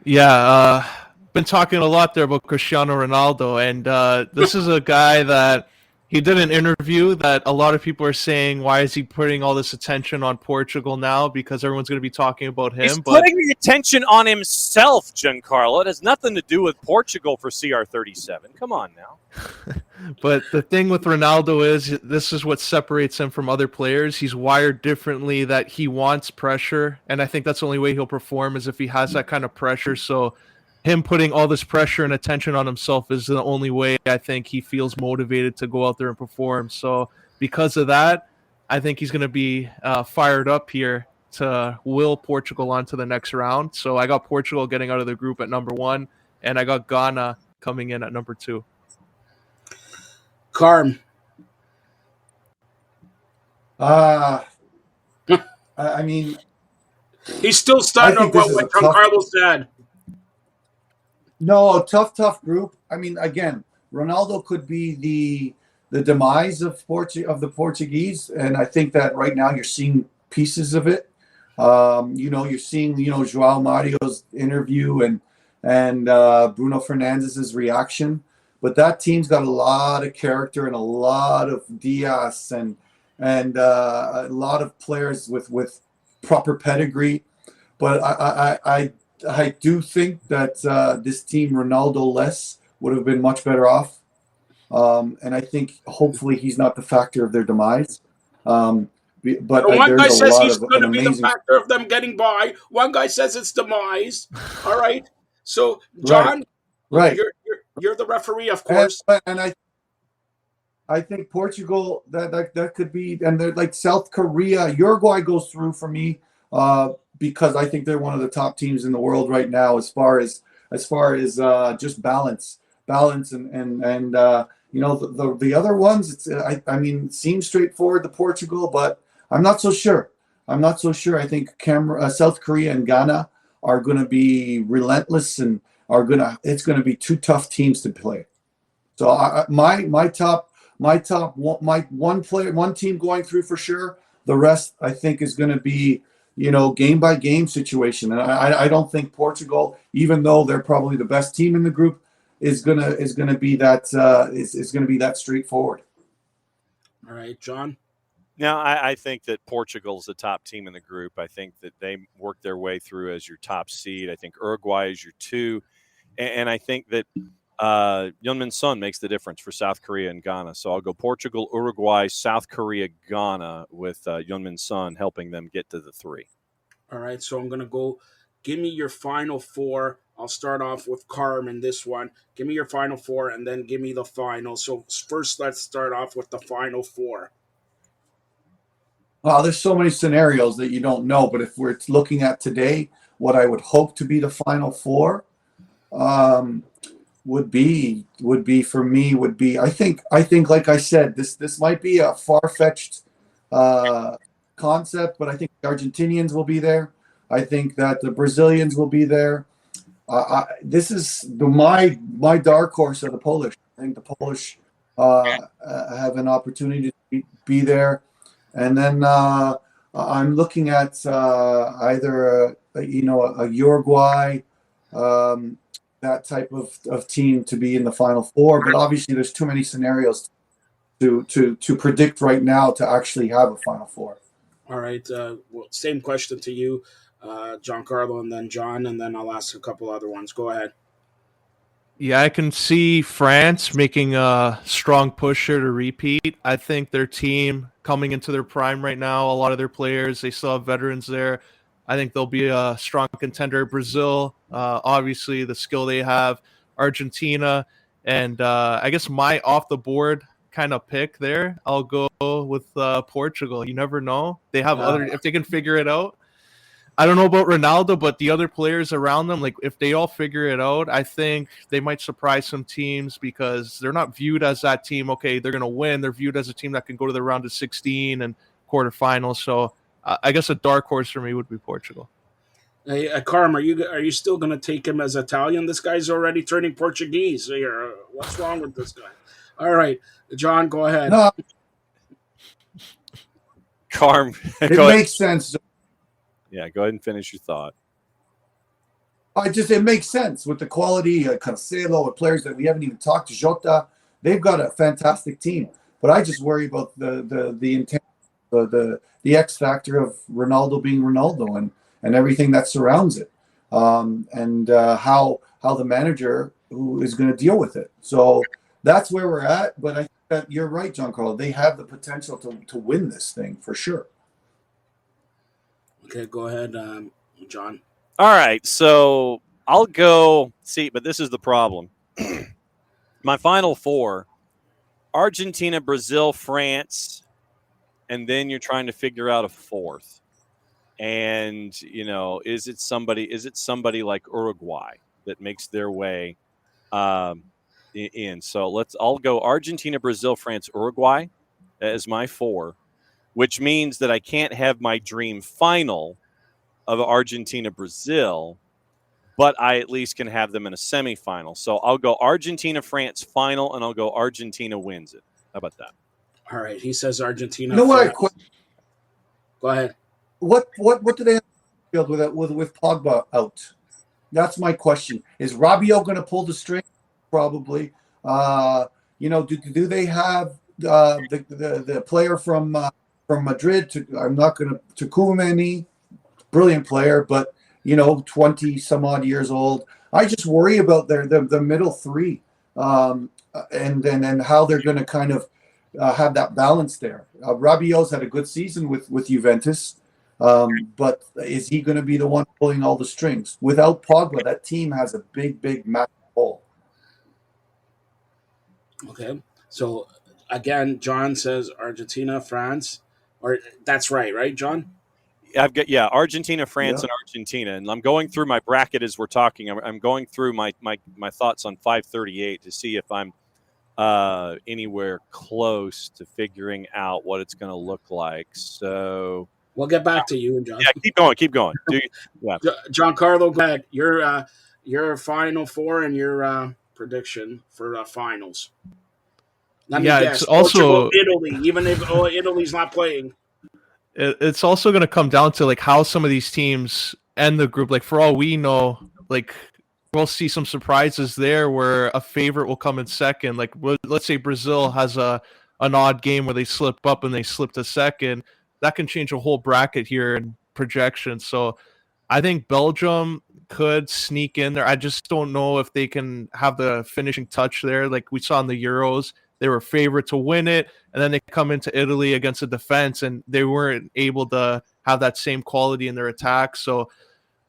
Yeah, been talking a lot there about Cristiano Ronaldo, and this is a guy that he did an interview that a lot of people are saying, why is he putting all this attention on Portugal now? Because everyone's going to be talking about He's him. But putting the attention on himself, Giancarlo. It has nothing to do with Portugal for CR37. Come on now. But the thing with Ronaldo is this is what separates him from other players. He's wired differently, that he wants pressure, and I think that's the only way he'll perform is if he has that kind of pressure. So him putting all this pressure and attention on himself is the only way I think he feels motivated to go out there and perform. So because of that, I think he's going to be fired up here to will Portugal on to the next round. So I got Portugal getting out of the group at number 1, and I got Ghana coming in at number 2. Carm. I mean, He's still I stunned on think this is what a tough. Giancarlo said. No, tough group. I mean, again, Ronaldo could be the demise of the Portuguese, and I think that right now you're seeing pieces of it. You're seeing João Mario's interview and Bruno Fernandes's reaction, but that team's got a lot of character and a lot of Diaz and a lot of players with proper pedigree. But I do think that this team, Ronaldo less, would have been much better off. And I think hopefully he's not the factor of their demise. But One guy there's a says lot he's of going to an be the amazing. factor of them getting by. One guy says it's demise. All right. So, Right, John, right. you're the referee, of course. And I think Portugal that could be, and they're like South Korea, Uruguay goes through for me because I think they're one of the top teams in the world right now as far as just balance and the other ones. It's I mean, it seems straightforward to Portugal, but I'm not so sure. I think South Korea and Ghana are going to be relentless and it's going to be two tough teams to play. So my one team going through for sure. The rest I think is going to be game by game situation, and I don't think Portugal, even though they're probably the best team in the group, is gonna be that is going to be that straightforward. All right, John. Now, I think that Portugal's the top team in the group. I think that they work their way through as your top seed. I think Uruguay is your 2. And I think that Heung-min Son makes the difference for South Korea and Ghana. So I'll go Portugal, Uruguay, South Korea, Ghana with Heung-min Son helping them get to the 3. All right, so I'm going to go. Give me your final 4. I'll start off with Carm in this one. Give me your final 4 and then give me the final. So first, let's start off with the final 4. Well, there's so many scenarios that you don't know, but if we're looking at today, what I would hope to be the final 4 would be for me would be I think like I said, this might be a far-fetched concept, but I think the Argentinians will be there. I think that the Brazilians will be there. This is my dark horse are the Polish. I think the Polish have an opportunity to be there. And then I'm looking at either a Uruguay, that type of team to be in the final 4. But obviously, there's too many scenarios to predict right now to actually have a final 4. All right. Same question to you, Giancarlo, and then John, and then I'll ask a couple other ones. Go ahead. Yeah, I can see France making a strong push here to repeat. I think their team coming into their prime right now, a lot of their players, they still have veterans there. I think they'll be a strong contender. Brazil, obviously the skill they have. Argentina, and I guess my off-the-board kind of pick there, I'll go with Portugal. You never know. They have if they can figure it out. I don't know about Ronaldo, but the other players around them, like if they all figure it out, I think they might surprise some teams because they're not viewed as that team. Okay, they're going to win. They're viewed as a team that can go to the round of 16 and quarterfinals. So I guess a dark horse for me would be Portugal. Hey, Carm, are you still going to take him as Italian? This guy's already turning Portuguese here. What's wrong with this guy? All right, John, go ahead. No, Carm, it go ahead. makes sense. Yeah, go ahead and finish your thought. It makes sense with the quality, Cancelo, with players that we haven't even talked to. Jota, they've got a fantastic team, but I just worry about the intent, the X factor of Ronaldo being Ronaldo and everything that surrounds it, and how the manager who is going to deal with it. So that's where we're at. But I think that you're right, Giancarlo. They have the potential to win this thing for sure. Okay, go ahead, John. All right, so I'll go see, but this is the problem. My final four: Argentina, Brazil, France, and then you're trying to figure out a fourth. And is it somebody like Uruguay that makes their way in? So I'll go Argentina, Brazil, France, Uruguay as my four, which means that I can't have my dream final of Argentina, Brazil, but I at least can have them in a semifinal. So I'll go Argentina, France final, and I'll go Argentina wins it. How about that? All right, he says Argentina. You know what? Go ahead. What do they have field with Pogba out? That's my question. Is Rabiot going to pull the string? Probably. Do they have the player from Madrid? I'm not going to Koumeni, brilliant player, but 20 some odd years old. I just worry about the middle three, and how they're going to kind of have that balance there. Rabiot's had a good season with Juventus. But is he going to be the one pulling all the strings? Without Pogba, that team has a big massive hole. Okay, so again, John says Argentina, France, or that's right, John? I've got Argentina, France, Yeah. and Argentina, and I'm going through my bracket as we're talking. I'm going through my thoughts on 538 to see if I'm anywhere close to figuring out what it's going to look like. So we'll get back to you and John. Yeah, keep going. Giancarlo, go ahead. Your final four and your prediction for finals. Let me guess. It's also Portugal, Italy, even if Italy's not playing. It's also going to come down to like how some of these teams end the group. Like for all we know, like we'll see some surprises there where a favorite will come in second. Like let's say Brazil has an odd game where they slip up and they slip to second. That can change a whole bracket here in projection. So I think Belgium could sneak in there. I just don't know if they can have the finishing touch there. Like we saw in the Euros, they were favored to win it, and then they come into Italy against the defense, and they weren't able to have that same quality in their attack. So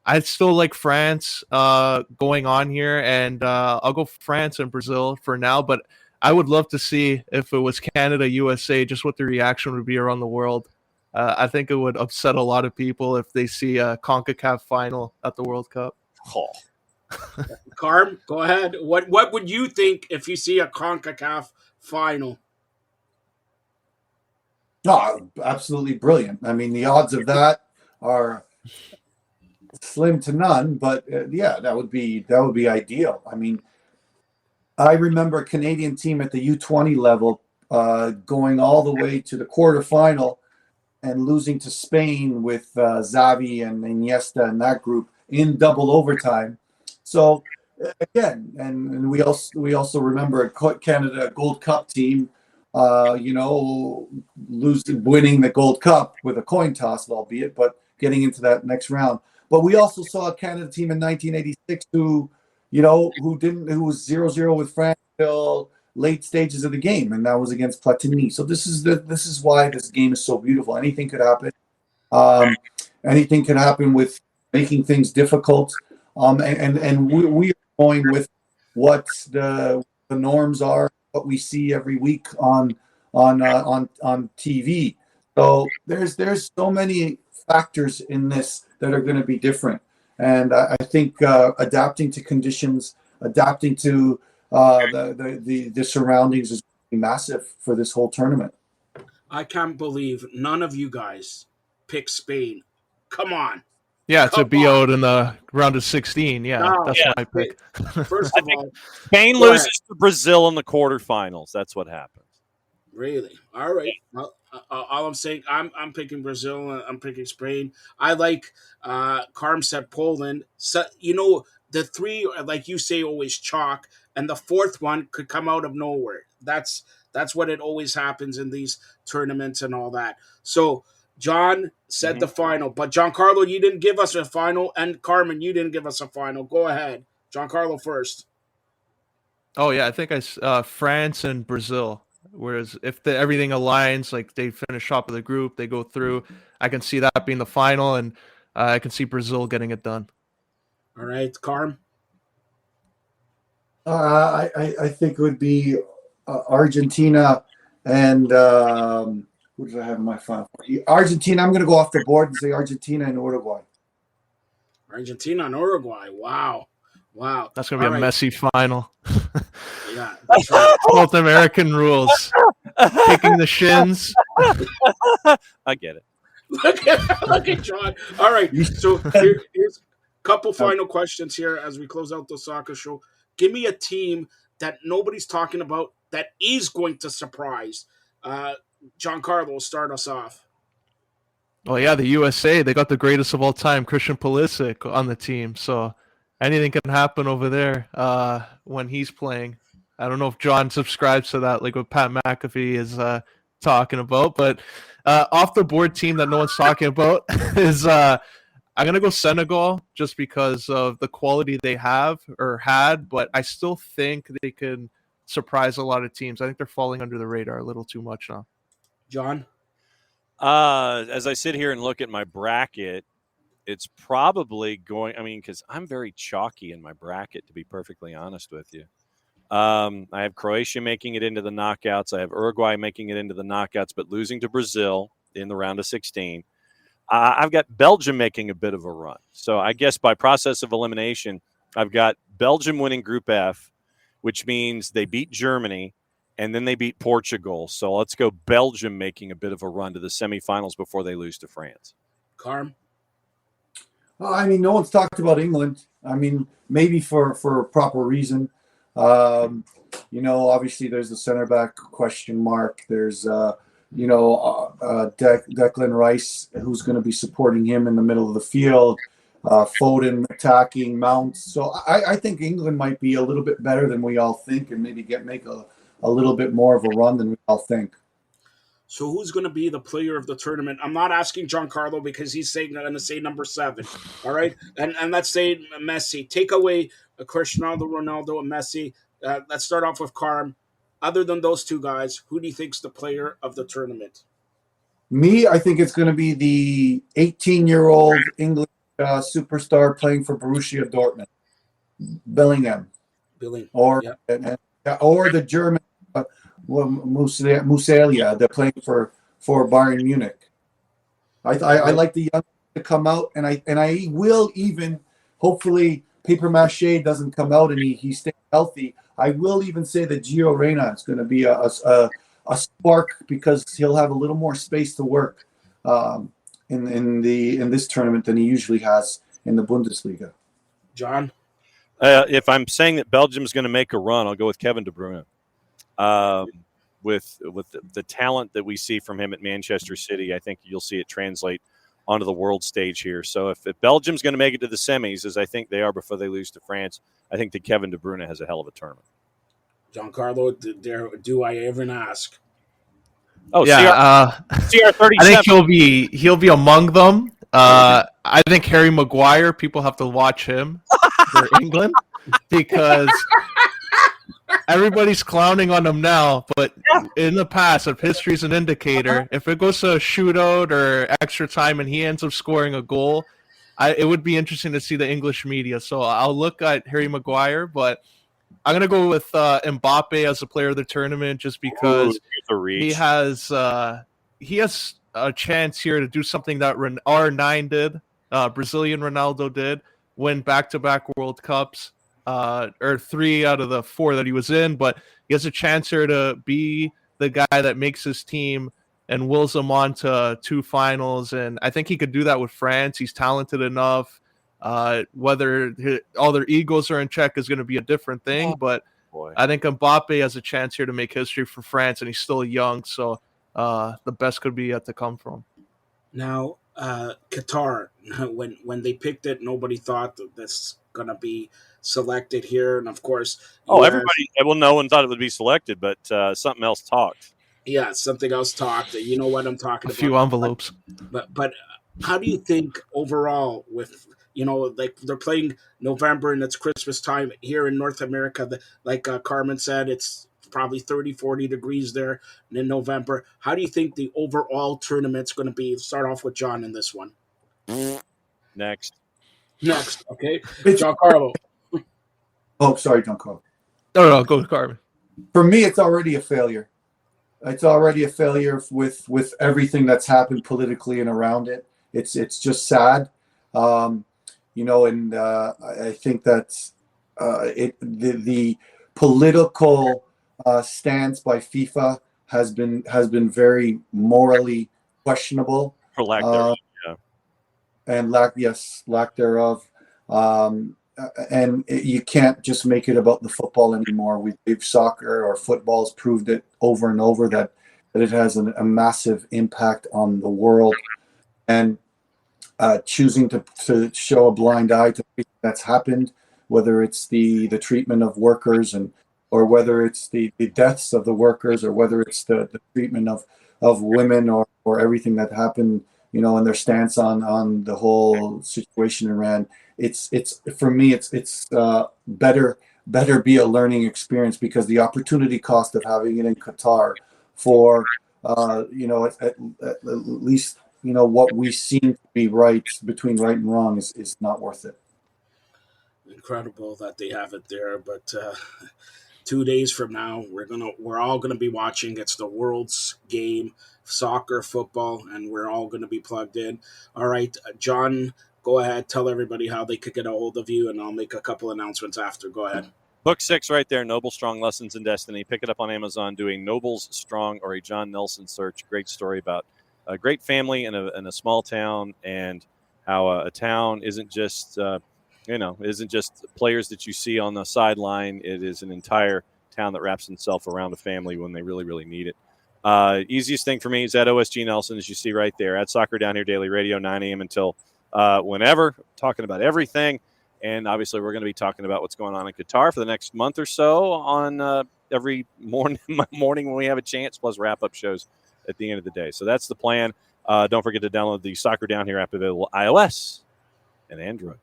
I still like France going on here, and I'll go France and Brazil for now. But I would love to see if it was Canada, USA, just what the reaction would be around the world. I think it would upset a lot of people if they see a CONCACAF final at the World Cup. Oh. Carm, go ahead. What would you think if you see a CONCACAF final? No, absolutely brilliant. I mean, the odds of that are slim to none, but that would be ideal. I mean, I remember a Canadian team at the U20 level going all the way to the quarterfinal and losing to Spain with Xavi and Iniesta and that group in double overtime. So again, and we also remember a Canada Gold Cup team, winning the Gold Cup with a coin toss, albeit, but getting into that next round. But we also saw a Canada team in 1986 who was 0-0 with France till late stages of the game, and that was against Platini. So this is why this game is so beautiful. Anything could happen. Anything can happen with making things difficult. And we are going with what the norms are, what we see every week on TV. So there's so many factors in this that are going to be different, and I think adapting to conditions, adapting to the surroundings is massive for this whole tournament. I can't believe none of you guys picked Spain. Come on. Yeah, to Come be on. out in the round of 16. Yeah, Now, that's Yeah. my pick. first I of think all, Spain go ahead. loses to Brazil in the quarterfinals. That's what happens. Really? All right. Well, all I'm saying, I'm picking Brazil. I'm picking Spain. I like. Carm said Poland. So the three, like you say, always chalk, and the fourth one could come out of nowhere. That's what it always happens in these tournaments and all that. So John said Mhm. the final, but Giancarlo, you didn't give us a final, and Carmen, you didn't give us a final. Go ahead, Giancarlo first. Oh yeah, I think France and Brazil. Whereas if everything aligns, like they finish top of the group, they go through. I can see that being the final, and I can see Brazil getting it done. All right, Carm. I think it would be Argentina and who did I have in my final? Argentina. I'm going to go off the board and say Argentina and Uruguay. Argentina and Uruguay. Wow. Wow. That's gonna be All a right. messy final. Yeah, that's right. South American rules, kicking the shins. I get it. Look at John. All right. So here's a couple final questions here as we close out the soccer show. Give me a team that nobody's talking about that is going to surprise. Giancarlo, start us off. Well, yeah, the USA, they got the greatest of all time, Christian Pulisic, on the team. So anything can happen over there when he's playing. I don't know if John subscribes to that, like what Pat McAfee is talking about. But off the board team that no one's talking about is I'm going to go Senegal just because of the quality they have or had. But I still think they can surprise a lot of teams. I think they're falling under the radar a little too much now. John? As I sit here and look at my bracket, it's probably going. I mean, because I'm very chalky in my bracket, to be perfectly honest with you. I have Croatia making it into the knockouts. I have Uruguay making it into the knockouts, but losing to Brazil in the round of 16. I've got Belgium making a bit of a run. So I guess by process of elimination, I've got Belgium winning Group F, which means they beat Germany, and then they beat Portugal. So let's go Belgium making a bit of a run to the semifinals before they lose to France. Carm? I mean, no one's talked about England. I mean, maybe for a proper reason. Obviously there's the center back question mark. There's, Declan Rice, who's going to be supporting him in the middle of the field. Foden attacking, Mount. So I think England might be a little bit better than we all think, and maybe make a little bit more of a run than we all think. So who's going to be the player of the tournament? I'm not asking Giancarlo because he's going to say number 7. All right, and let's say Messi. Take away Cristiano Ronaldo and Messi. Let's start off with Carm. Other than those two guys, who do you think's the player of the tournament? Me, I think it's going to be the 18-year-old English superstar playing for Borussia Dortmund, Bellingham, or yeah. or the German Musiala. They're playing for Bayern Munich. I like the young to come out, and I will even, hopefully Paper Mache doesn't come out and he stays healthy. I will even say that Gio Reyna is going to be a spark because he'll have a little more space to work in this tournament than he usually has in the Bundesliga. John? If I'm saying that Belgium's going to make a run, I'll go with Kevin De Bruyne. With the talent that we see from him at Manchester City, I think you'll see it translate onto the world stage here. So if Belgium's going to make it to the semis, as I think they are before they lose to France, I think that Kevin De Bruyne has a hell of a tournament. Giancarlo, do I even ask? Oh, yeah, CR37. I think he'll be among them. I think Harry Maguire. People have to watch him for England because everybody's clowning on him now. But in the past, if history's an indicator, if it goes to a shootout or extra time and he ends up scoring a goal, it would be interesting to see the English media. So I'll look at Harry Maguire, but I'm going to go with Mbappe as a player of the tournament just because he has a chance here to do something that R9 did, Brazilian Ronaldo did, win back-to-back World Cups, or 3 out of the 4 that he was in, but he has a chance here to be the guy that makes his team and wills them on to 2 finals. And I think he could do that with France. He's talented enough. Whether all their egos are in check is going to be a different thing, but I think Mbappe has a chance here to make history for France, and he's still young, so the best could be yet to come from. Now, Qatar, when they picked it, nobody thought that this gonna be selected here, and of course, everybody. Well, no one thought it would be selected, but something else talked. Yeah, something else talked. You know what I'm talking A about. few envelopes. But how do you think overall with like they're playing November and it's Christmas time here in North America, like Carmen said, it's probably 30, 40 degrees there in November. How do you think the overall tournament's going to be? Start off with John in this one. Next, okay. Giancarlo. Oh, sorry, Giancarlo. No, go with Carmen. For me, it's already a failure. It's already a failure with everything that's happened politically and around it. It's just sad, and I think that the political stance by FIFA has been very morally questionable, for lack thereof, and lack thereof. And you can't just make it about the football anymore. We've soccer or football's proved it over and over that it has a massive impact on the world, and choosing to show a blind eye to that's happened, whether it's the treatment of workers or whether it's the deaths of the workers, or whether it's the treatment of women or everything that happened, and their stance on the whole situation in Iran. It's for me, it's better be a learning experience, because the opportunity cost of having it in Qatar for at least what we seem to be right between right and wrong is not worth it. Incredible that they have it there, but 2 days from now we're all gonna be watching. It's the world's game, soccer, football, and we're all gonna be plugged in. All right, John, go ahead, tell everybody how they could get a hold of you, and I'll make a couple announcements after. Go ahead. Book 6 right there, Noble Strong Lessons in Destiny. Pick it up on Amazon, doing Nobles Strong or a John Nelson search. Great story about a great family in a small town, and how a town isn't just players that you see on the sideline. It is an entire town that wraps itself around a family when they really, really need it. Easiest thing for me is at OSG Nelson, as you see right there, at Soccer Down Here Daily Radio, 9 a.m. until whenever, talking about everything. And obviously, we're going to be talking about what's going on in Qatar for the next month or so on every morning when we have a chance, plus wrap-up shows at the end of the day. So that's the plan. Don't forget to download the Soccer Down Here app, available iOS and Android.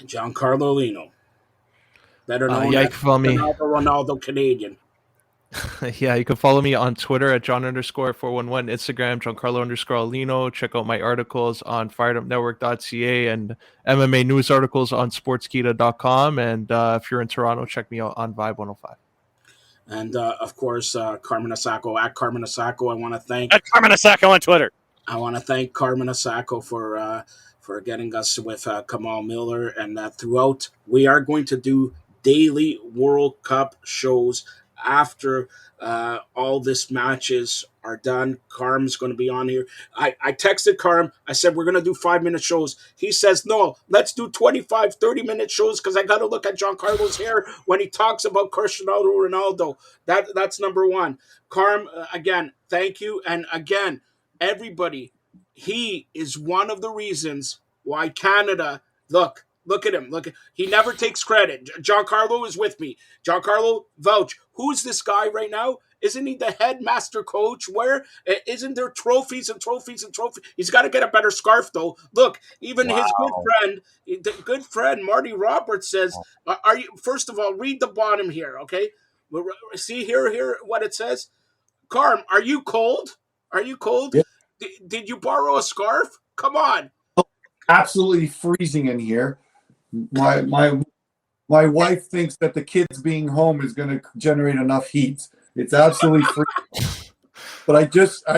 Giancarlo Lino, better known you as can follow me. Ronaldo Canadian. Yeah, you can follow me on Twitter at John_411, Instagram Giancarlo_Alino. Check out my articles on firedupnetwork.ca and MMA news articles on sportskeeda.com. And if you're in Toronto, check me out on Vibe 105. And of course, Carmen Asako at Carmen Asako. I want to thank Carmen Asako on Twitter. I want to thank Carmen Asako for getting us with Kemal Miller, and throughout we are going to do daily World Cup shows after all this matches are done. Carm's going to be on here. I texted Carm. I said, we're going to do 5-minute shows. He says, no, let's do 25, 30-minute shows, because I got to look at Giancarlo's hair when he talks about Cristiano Ronaldo. That's number one. Carm, again, thank you. And again, everybody, he is one of the reasons why Canada, look at him. He never takes credit. Giancarlo is with me. Giancarlo, vouch. Who's this guy right now? Isn't he the head master coach? Where isn't there trophies and trophies and trophies? He's got to get a better scarf, though. Look, even his good friend Marty Roberts says, "Are you?" First of all, read the bottom here, okay? See here what it says. Carm, are you cold? Are you cold? Yeah. Did you borrow a scarf? Come on. Absolutely freezing in here. My wife thinks that the kids being home is going to generate enough heat. It's absolutely freezing. But I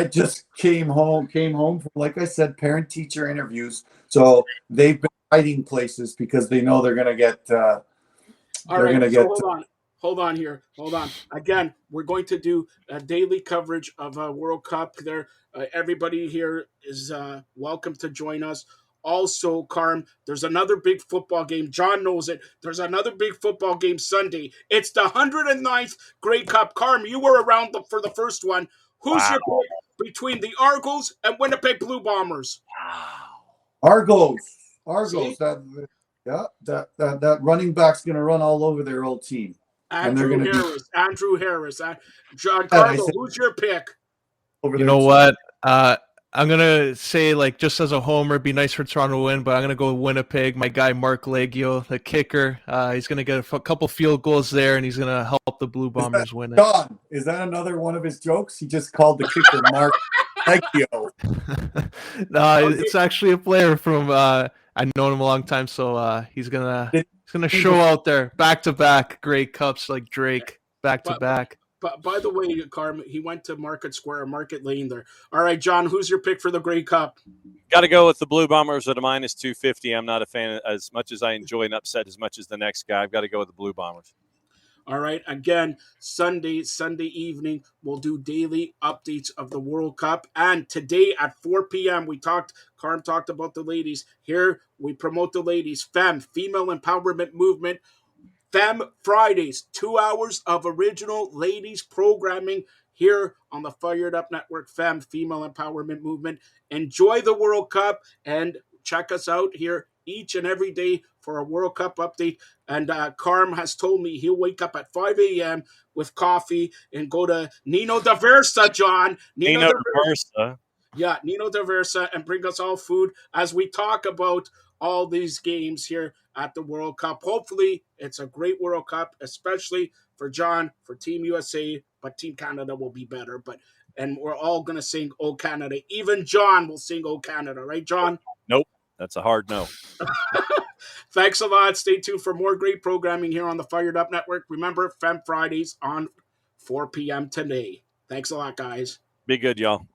just came home from, like I said, parent-teacher interviews. So they've been hiding places because they know they're going to get. All right. So hold on here. Hold on. Again, we're going to do a daily coverage of World Cup. There, everybody here is welcome to join us. Also, Carm, there's another big football game. John knows it. There's another big football game Sunday. It's the 109th Grey Cup. Carm, you were around for the first one. Who's Wow. your pick between the Argos and Winnipeg Blue Bombers? Argos. See? That running back's gonna run all over their old team. And they're Andrew gonna be Harris. Andrew Harris. I Giancarlo, said who's your pick? over You their know team. what? I'm gonna say, like, just as a homer, it'd be nice for Toronto to win, but I'm gonna go with Winnipeg. My guy Mark Leggio, the kicker, he's gonna get a couple field goals there, and he's gonna help the Blue Bombers win it. Don, is that another one of his jokes? He just called the kicker Mark Leggio. No, Okay. it's actually a player from. I've known him a long time, so he's gonna Did- show out there back to back Grey Cups like Drake, back to back. But by the way, Carm, he went to Market Square, Market Lane there. All right, John, who's your pick for the Grey Cup? Got to go with the Blue Bombers at a -250. I'm not a fan as much as I enjoy an upset as much as the next guy. I've got to go with the Blue Bombers. All right, again, Sunday evening, we'll do daily updates of the World Cup. And today at 4 p.m., Carm talked about the ladies. Here, we promote the ladies. Female Empowerment Movement. Femme Fridays, 2 hours of original ladies programming here on the Fired Up Network, Female Empowerment Movement. Enjoy the World Cup and check us out here each and every day for a World Cup update. And Carm has told me he'll wake up at 5 a.m. with coffee and go to Nino da Versa, John. Nino da Versa. Yeah, Nino da Versa, and bring us all food as we talk about all these games here at the World Cup. Hopefully, it's a great World Cup, especially for John, for Team USA, but Team Canada will be better. And we're all going to sing "Oh Canada." Even John will sing "Oh Canada," right, John? Nope, that's a hard no. Thanks a lot. Stay tuned for more great programming here on the Fired Up Network. Remember, Femme Fridays on 4 p.m. today. Thanks a lot, guys. Be good, y'all.